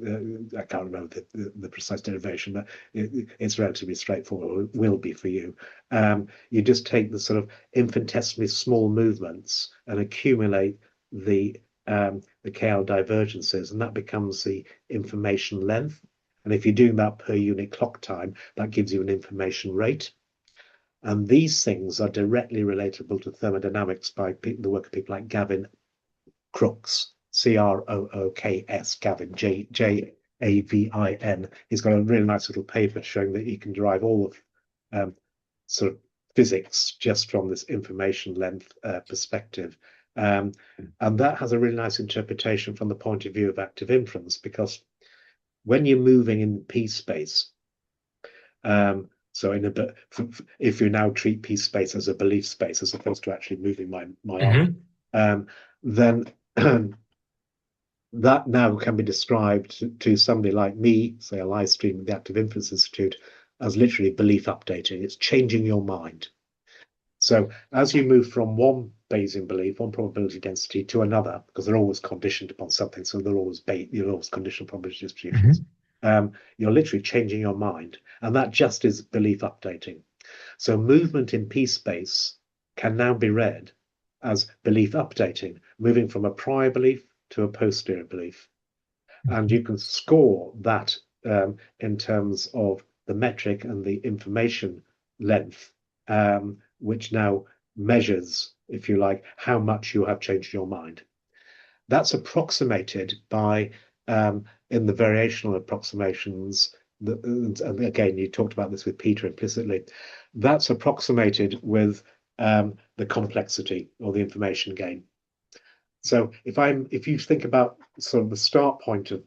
S3: I can't remember the precise derivation, but it's relatively straightforward, it will be for you. You just take the sort of infinitesimally small movements and accumulate the the KL divergences, and that becomes the information length. And if you're doing that per unit clock time, that gives you an information rate. And these things are directly relatable to thermodynamics by the work of people like Gavin Crooks, Crooks, Gavin, Javin. He's got a really nice little paper showing that you can derive all of sort of physics just from this information length perspective. And that has a really nice interpretation from the point of view of active inference, because when you're moving in P space, so if you now treat P space as a belief space as opposed to actually moving my arm, then that now can be described to somebody like me, say a live stream at the Active Inference Institute, as literally belief updating. It's changing your mind. So as you move from one Bayesian belief, one probability density, to another, because they're always conditioned upon something, so they're always conditional probability distributions. You're literally changing your mind, and that just is belief updating. So movement in P space can now be read as belief updating, moving from a prior belief to a posterior belief. And you can score that in terms of the metric and the information length, which now measures, if you like, how much you have changed your mind. That's approximated by, in the variational approximations, and again, you talked about this with Peter implicitly, that's approximated with the complexity or the information gain. So if you think about sort of the start point of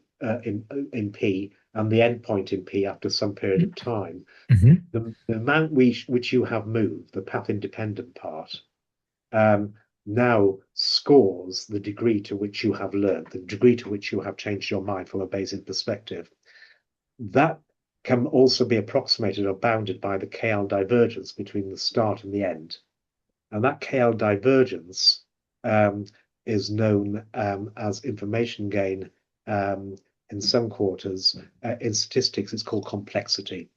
S3: in P and the end point in P after some period of time, the amount which you have moved, the path independent part, now scores the degree to which you have learned, the degree to which you have changed your mind from a Bayesian perspective. That can also be approximated or bounded by the KL divergence between the start and the end. And that KL divergence is known as information gain in some quarters. In statistics, it's called complexity.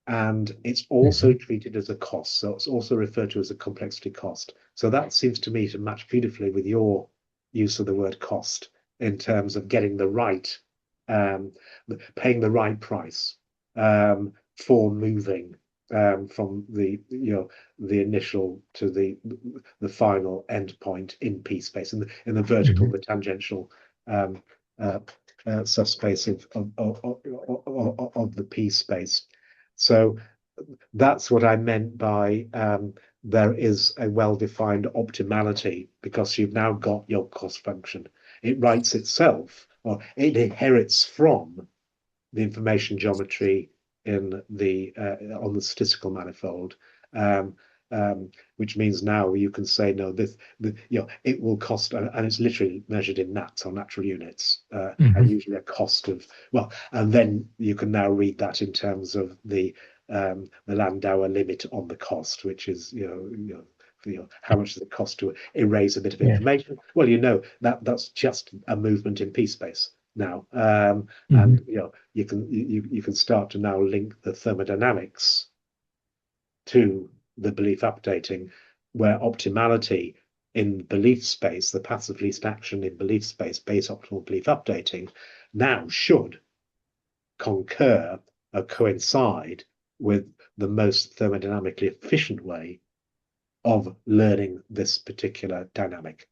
S3: And it's also treated as a cost. So it's also referred to as a complexity cost. So that seems to me to match beautifully with your use of the word cost in terms of getting the right, paying the right price for moving from the initial to the final endpoint in P space, in the vertical, the tangential subspace of the P space. So that's what I meant by there is a well-defined optimality, because you've now got your cost function. It writes itself, or it inherits from the information geometry in the on the statistical manifold, which means now you can say no, it will cost, and it's literally measured in nats, or natural units, and usually a cost of, well, and then you can now read that in terms of the Landauer limit on the cost, which is how much does it cost to erase a bit of information? Well, that's just a movement in P space now, and you can start to now link the thermodynamics to the belief updating, where optimality in belief space, the paths of least action in belief space, base optimal belief updating, now should concur or coincide with the most thermodynamically efficient way of learning this particular dynamic.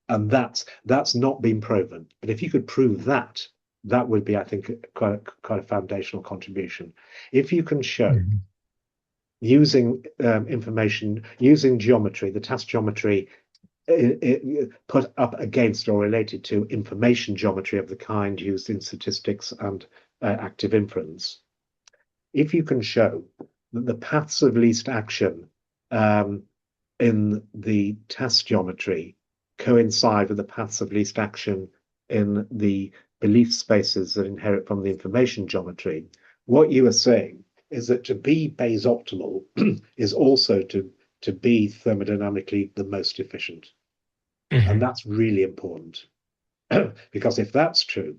S3: And that's not been proven. But if you could prove that, that would be, I think, quite a foundational contribution. If you can show using information, using geometry, the task geometry put up against or related to information geometry of the kind used in statistics and active inference, if you can show that the paths of least action in the task geometry coincide with the paths of least action in the belief spaces that inherit from the information geometry, what you are saying is that to be Bayes optimal is also to be thermodynamically the most efficient. And that's really important. Because if that's true,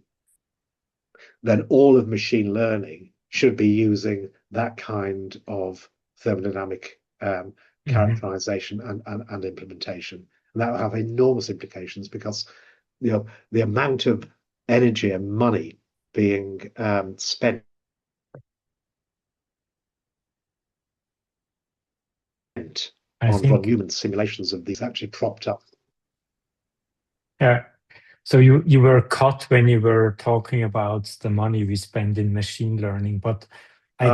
S3: then all of machine learning should be using that kind of thermodynamic characterization and implementation. And that will have enormous implications, because the amount of energy and money being spent
S2: I
S3: on von
S2: think,
S3: Neumann simulations of these actually propped up.
S2: yeah. So you were cut when you were talking about the money we spend in machine learning, but I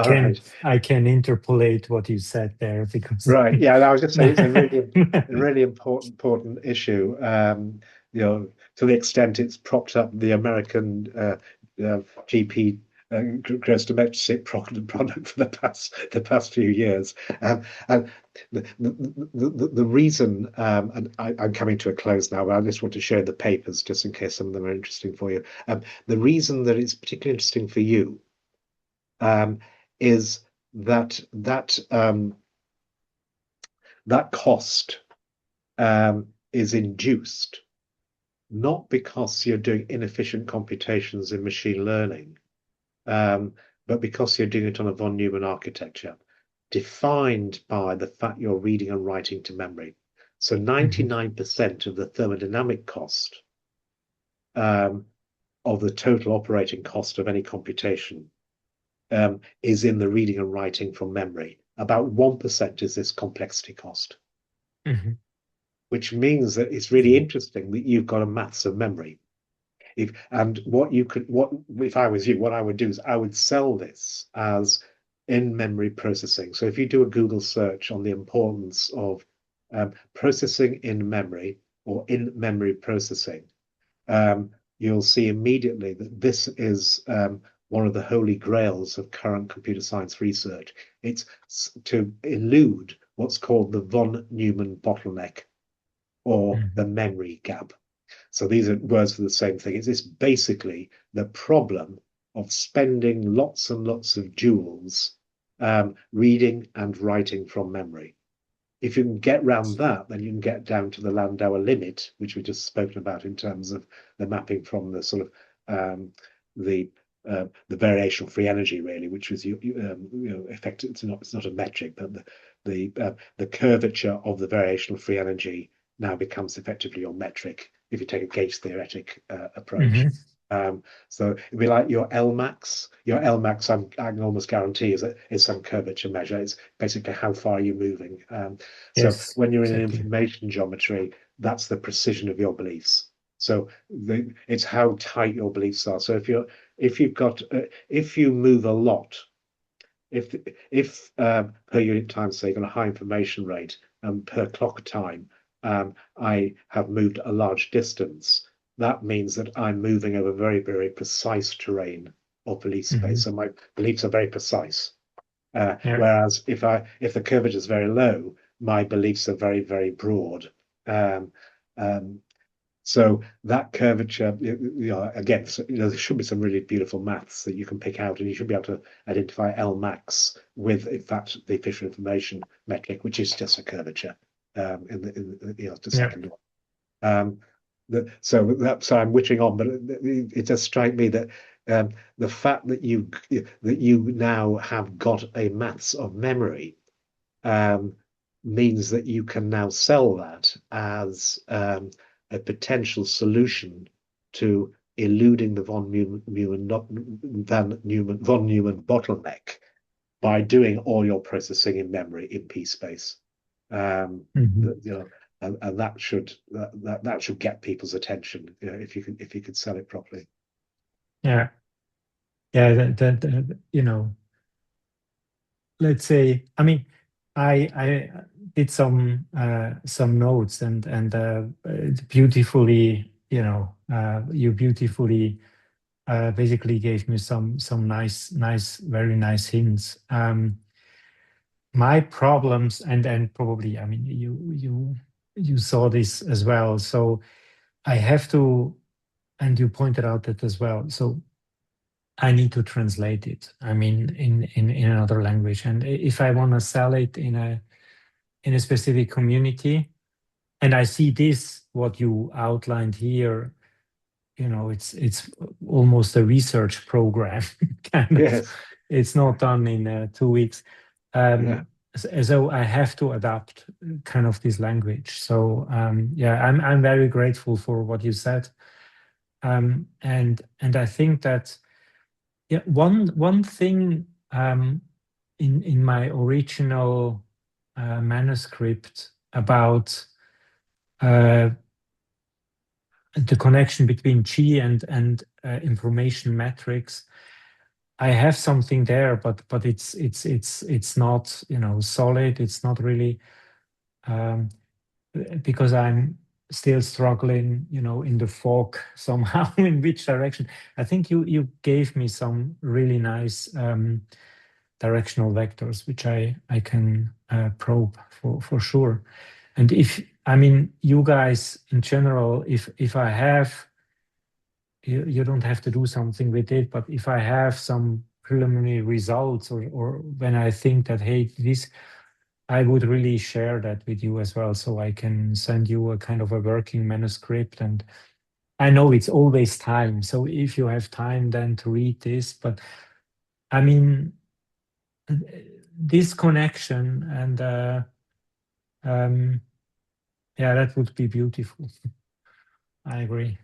S3: Right.
S2: can interpolate what you said there because
S3: Right. Yeah, I was just saying it's a really important issue. To the extent it's propped up the American GP gross domestic product for the past few years. And the reason, and I'm coming to a close now, but I just want to show the papers just in case some of them are interesting for you. The reason that it's particularly interesting for you is that cost is induced not because you're doing inefficient computations in machine learning, but because you're doing it on a von Neumann architecture, defined by the fact you're reading and writing to memory. So 99% of the thermodynamic cost of the total operating cost of any computation is in the reading and writing from memory. About 1% is this complexity cost. Which means that it's really interesting that you've got a maths of memory. If I was you, what I would do is I would sell this as in-memory processing. So if you do a Google search on the importance of processing in memory or in-memory processing, you'll see immediately that this is one of the holy grails of current computer science research. It's to elude what's called the von Neumann bottleneck, or the memory gap. So these are words for the same thing. It's basically the problem of spending lots and lots of joules reading and writing from memory. If you can get around that, then you can get down to the Landauer limit, which we've just spoken about in terms of the mapping from the sort of the variational free energy, really, which was effective. It's not a metric, but the curvature of the variational free energy now becomes effectively your metric if you take a gauge theoretic approach. So it'd be like your Lmax. Your Lmax, I can almost guarantee, is some curvature measure. It's basically how far you're moving. So
S2: Yes,
S3: when you're in an
S2: exactly.
S3: information geometry, that's the precision of your beliefs. So it's how tight your beliefs are. So if you move a lot, if per unit time, say, you've got a high information rate, and per clock time, I have moved a large distance, that means that I'm moving over very, very precise terrain or belief space. So my beliefs are very precise. Whereas if the curvature is very low, my beliefs are very, very broad. So that curvature, again, there should be some really beautiful maths that you can pick out, and you should be able to identify Lmax with, in fact, the official information metric, which is just a curvature in the second one. So I'm witching on, but it does strike me that the fact that you now have got a maths of memory means that you can now sell that as a potential solution to eluding the von Neumann bottleneck by doing all your processing in memory in P space. And that should get people's attention, if you could sell it properly.
S2: Yeah. Let's say, I mean, I did some notes and beautifully, you beautifully basically gave me some very nice hints. My problems, and probably, I mean, you saw this as well. So I have to, and you pointed out that as well. So I need to translate it. I mean, in another language, and if I want to sell it in a specific community, and I see this what you outlined here, it's almost a research program kind of.
S3: Yes.
S2: It's not done in 2 weeks. So I have to adapt kind of this language. So yeah, I'm very grateful for what you said. And I think that one thing in my original manuscript about the connection between G and information metrics, I have something there, but it's not, you know, solid. It's not really, because I'm still struggling, you know, in the fog somehow in which direction. I think you gave me some really nice directional vectors, which I can probe for sure. And if, I mean, you guys in general, if I have, you don't have to do something with it, but if I have some preliminary results or when I think that, hey, this, I would really share that with you as well, so I can send you a kind of a working manuscript. And I know it's always time, so if you have time then to read this, but I mean, this connection and yeah, that would be beautiful. I agree.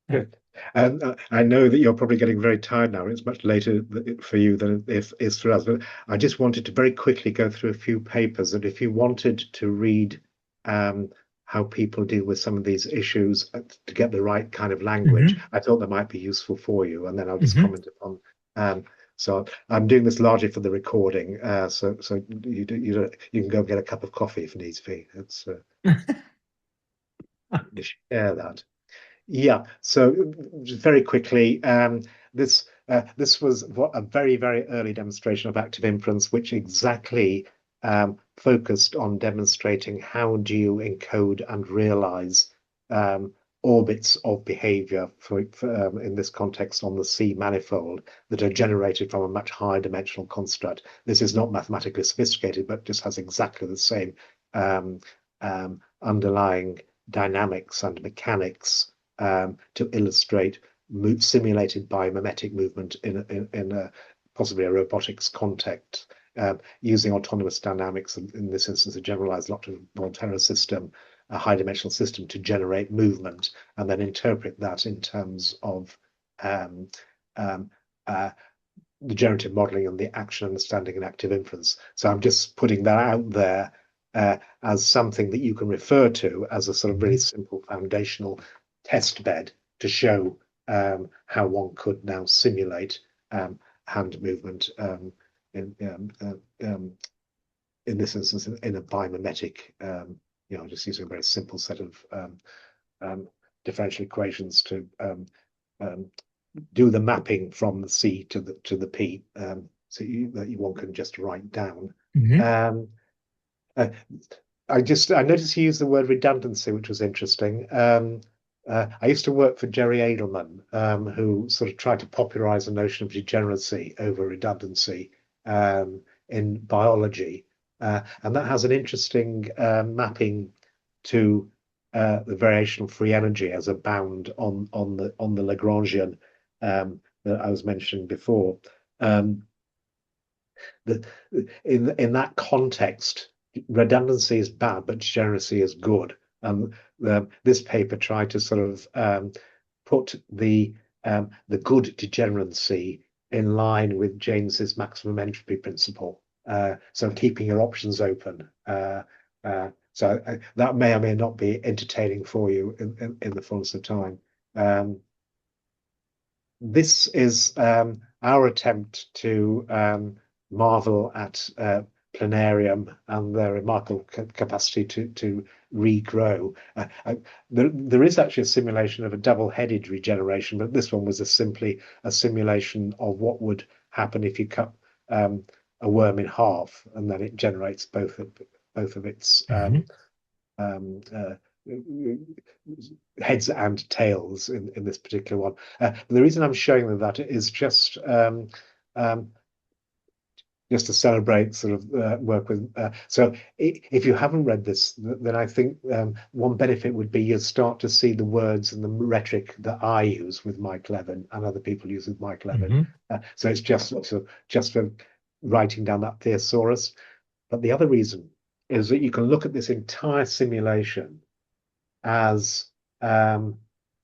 S2: Yeah.
S3: Good. I know that you're probably getting very tired now. It's much later for you than it is for us. But I just wanted to very quickly go through a few papers. And if you wanted to read how people deal with some of these issues to get the right kind of language, I thought that might be useful for you. And then I'll just comment upon. So I'm doing this largely for the recording. So you can go get a cup of coffee if needs be. It's share that. Yeah, so just very quickly, this was a very, very early demonstration of active inference, which exactly focused on demonstrating how do you encode and realize orbits of behavior in this context on the C manifold that are generated from a much higher dimensional construct. This is not mathematically sophisticated, but just has exactly the same underlying dynamics and mechanics to illustrate simulated biomimetic movement in a possibly a robotics context, using autonomous dynamics, in this instance, a generalized Lockton-Volterra system, a high-dimensional system to generate movement, and then interpret that in terms of the generative modeling and the action understanding and active inference. So I'm just putting that out there as something that you can refer to as a sort of really simple foundational test bed to show how one could now simulate hand movement in this instance in a biomimetic, just using a very simple set of differential equations to do the mapping from the C to the P, so that one can just write down. I noticed you used the word redundancy, which was interesting. I used to work for Jerry Edelman, who sort of tried to popularize the notion of degeneracy over redundancy in biology, and that has an interesting mapping to the variational free energy as a bound on the Lagrangian that I was mentioning before. In that context, redundancy is bad, but degeneracy is good. This paper tried to sort of put the good degeneracy in line with James's maximum entropy principle. So keeping your options open. So that may or may not be entertaining for you in the fullness of time. This is our attempt to marvel at planarium and their remarkable capacity to regrow. There is actually a simulation of a double-headed regeneration, but this one was simply a simulation of what would happen if you cut a worm in half, and then it generates both of its heads and tails in this particular one. The reason I'm showing them that is just to celebrate sort of work with. So if you haven't read this, then I think one benefit would be you'll start to see the words and the rhetoric that I use with Mike Levin and other people use with Mike Levin. So it's just for writing down that thesaurus. But the other reason is that you can look at this entire simulation as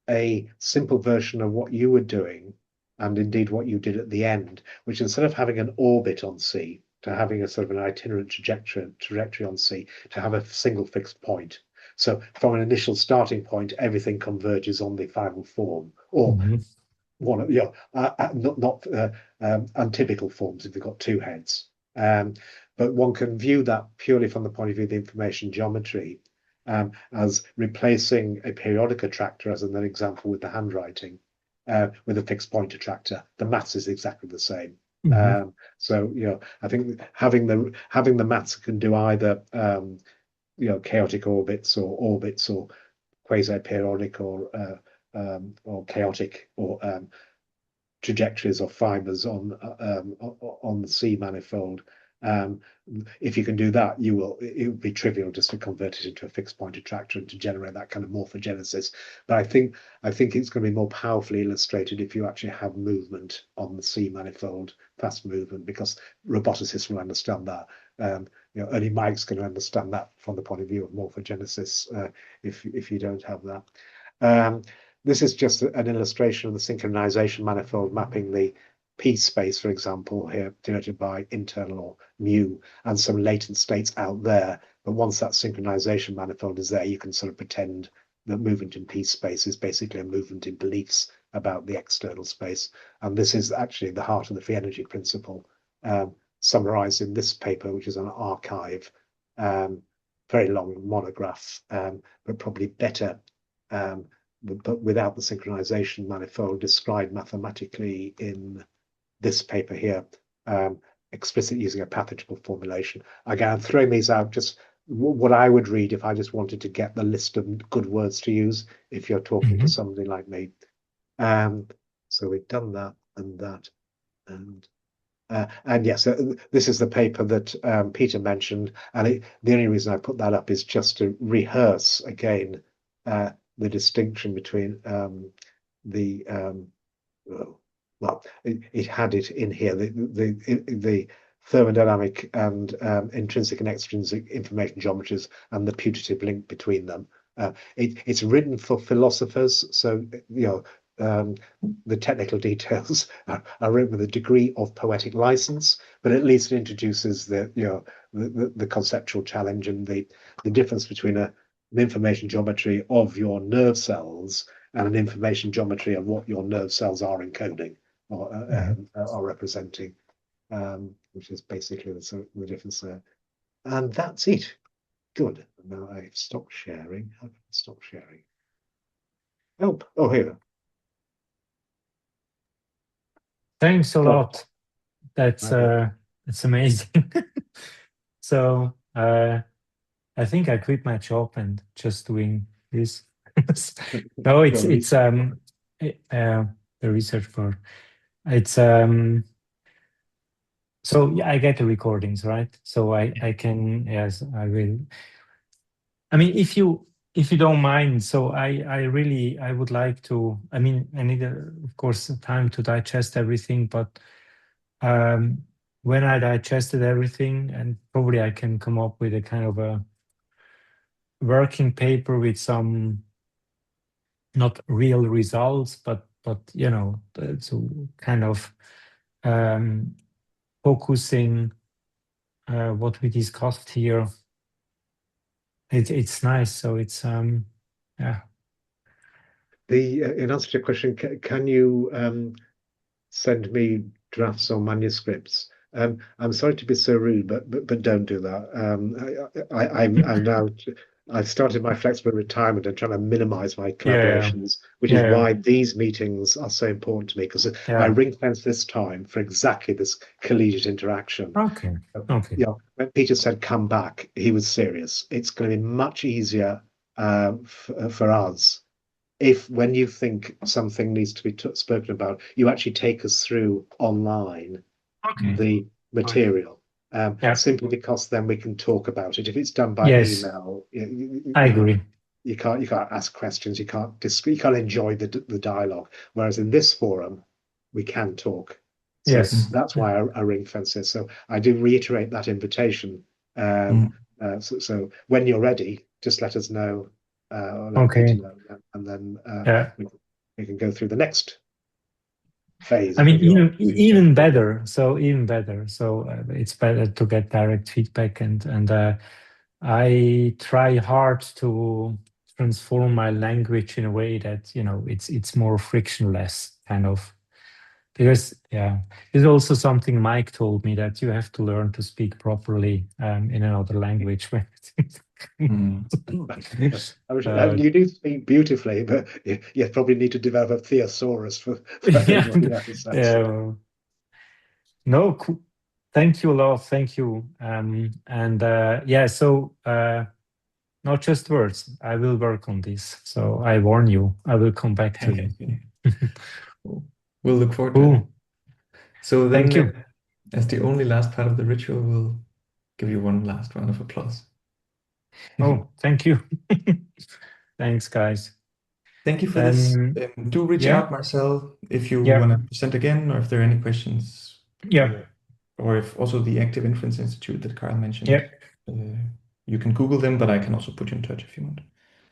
S3: a simple version of what you were doing, and indeed what you did at the end, which instead of having an orbit on C, to having a sort of an itinerant trajectory on C, to have a single fixed point. So from an initial starting point, everything converges on the final form, or one of not untypical forms if they've got two heads. But one can view that purely from the point of view of the information geometry, as replacing a periodic attractor, as in an example with the handwriting, with a fixed point attractor. The maths is exactly the same. So I think having the maths can do either chaotic orbits or quasi-periodic or chaotic or trajectories or fibers on the C manifold. If you can do that, it would be trivial just to convert it into a fixed point attractor and to generate that kind of morphogenesis. But I think it's going to be more powerfully illustrated if you actually have movement on the C manifold, fast movement, because roboticists will understand that. Only Mike's going to understand that from the point of view of morphogenesis if you don't have that. This is just an illustration of the synchronization manifold mapping the P space, for example, here denoted by internal or mu, and some latent states out there. But once that synchronization manifold is there, you can sort of pretend that movement in P space is basically a movement in beliefs about the external space. And this is actually the heart of the free energy principle, summarized in this paper, which is an archive, very long monograph, but probably better, but without the synchronization manifold described mathematically in this paper here, explicit using a pathogenetic formulation. Again, I'm throwing these out just what I would read if I just wanted to get the list of good words to use if you're talking to somebody like me. So we've done that and that, and yes, this is the paper that Peter mentioned, and the only reason I put that up is just to rehearse again the distinction between it had it in here, the thermodynamic and intrinsic and extrinsic information geometries and the putative link between them. It's written for philosophers, so the technical details are written with a degree of poetic license, but at least it introduces the conceptual challenge and the difference between an information geometry of your nerve cells and an information geometry of what your nerve cells are encoding or are representing, which is basically the difference there. And that's it. Good. Now I've stopped sharing. How can I stop sharing? Oh, here.
S2: Thanks a lot. That's it's amazing. So I think I quit my job and just doing this. No, it's the research part. It's so yeah, I get the recordings, right? So I can, yes, I will. I mean, if you don't mind, so I would like to. I mean, I need of course time to digest everything, but when I digested everything, and probably I can come up with a kind of a working paper with some not real results, but so kind of focusing what we discussed here. It's nice. So it's yeah.
S3: In answer to your question, can you send me drafts or manuscripts? I'm sorry to be so rude, but don't do that. I'm now I've started my flexible retirement and trying to minimize my collaborations, which is why these meetings are so important to me, because I ring fence this time for exactly this collegiate interaction.
S2: Okay.
S3: When Peter said come back, he was serious. It's going to be much easier for us if, when you think something needs to be spoken about, you actually take us through online the material. Simply because then we can talk about it. If it's done by email,
S2: I agree.
S3: You can't ask questions. You can't enjoy the dialogue. Whereas in this forum, we can talk. So that's why I ring fence this. So I do reiterate that invitation. So when you're ready, just let us know. I'll let Peter
S2: Okay.
S3: know, and then
S2: Yeah.
S3: we can go through the next phase
S2: I mean,
S3: of your
S2: even better. So even better. So it's better to get direct feedback, and I try hard to transform my language in a way that it's more frictionless, kind of. Because there's also something Mike told me, that you have to learn to speak properly in another language.
S1: Mm.
S3: You do speak beautifully, but you probably need to develop a thesaurus for
S2: Yeah,
S3: everybody else.
S2: yeah. No, cool. Thank you a lot. Thank you. So not just words. I will work on this. So I warn you, I will come back to you.
S1: We'll look forward to it.
S2: Cool.
S1: So
S2: Thank
S1: then,
S2: you.
S1: as the only last part of the ritual, we'll give you one last round of applause.
S2: Oh, thank you. Thanks, guys.
S1: Thank you for this.
S2: Then,
S1: Do reach
S2: yeah.
S1: out, Marcel, if you
S2: Yeah.
S1: want to present again, or if there are any questions.
S2: Yeah.
S1: Or if also the Active Inference Institute that Carl mentioned.
S2: Yeah.
S1: You can Google them, but I can also put you in touch if you want.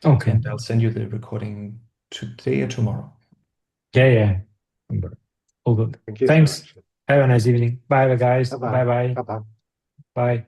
S2: Okay.
S1: And I'll send you the recording today or tomorrow.
S2: Yeah. All good.
S3: Thank you so
S2: Thanks.
S3: much.
S2: Have a nice evening. Bye, guys.
S3: Bye-bye.
S2: Bye-bye.
S3: Bye-bye.
S2: Bye.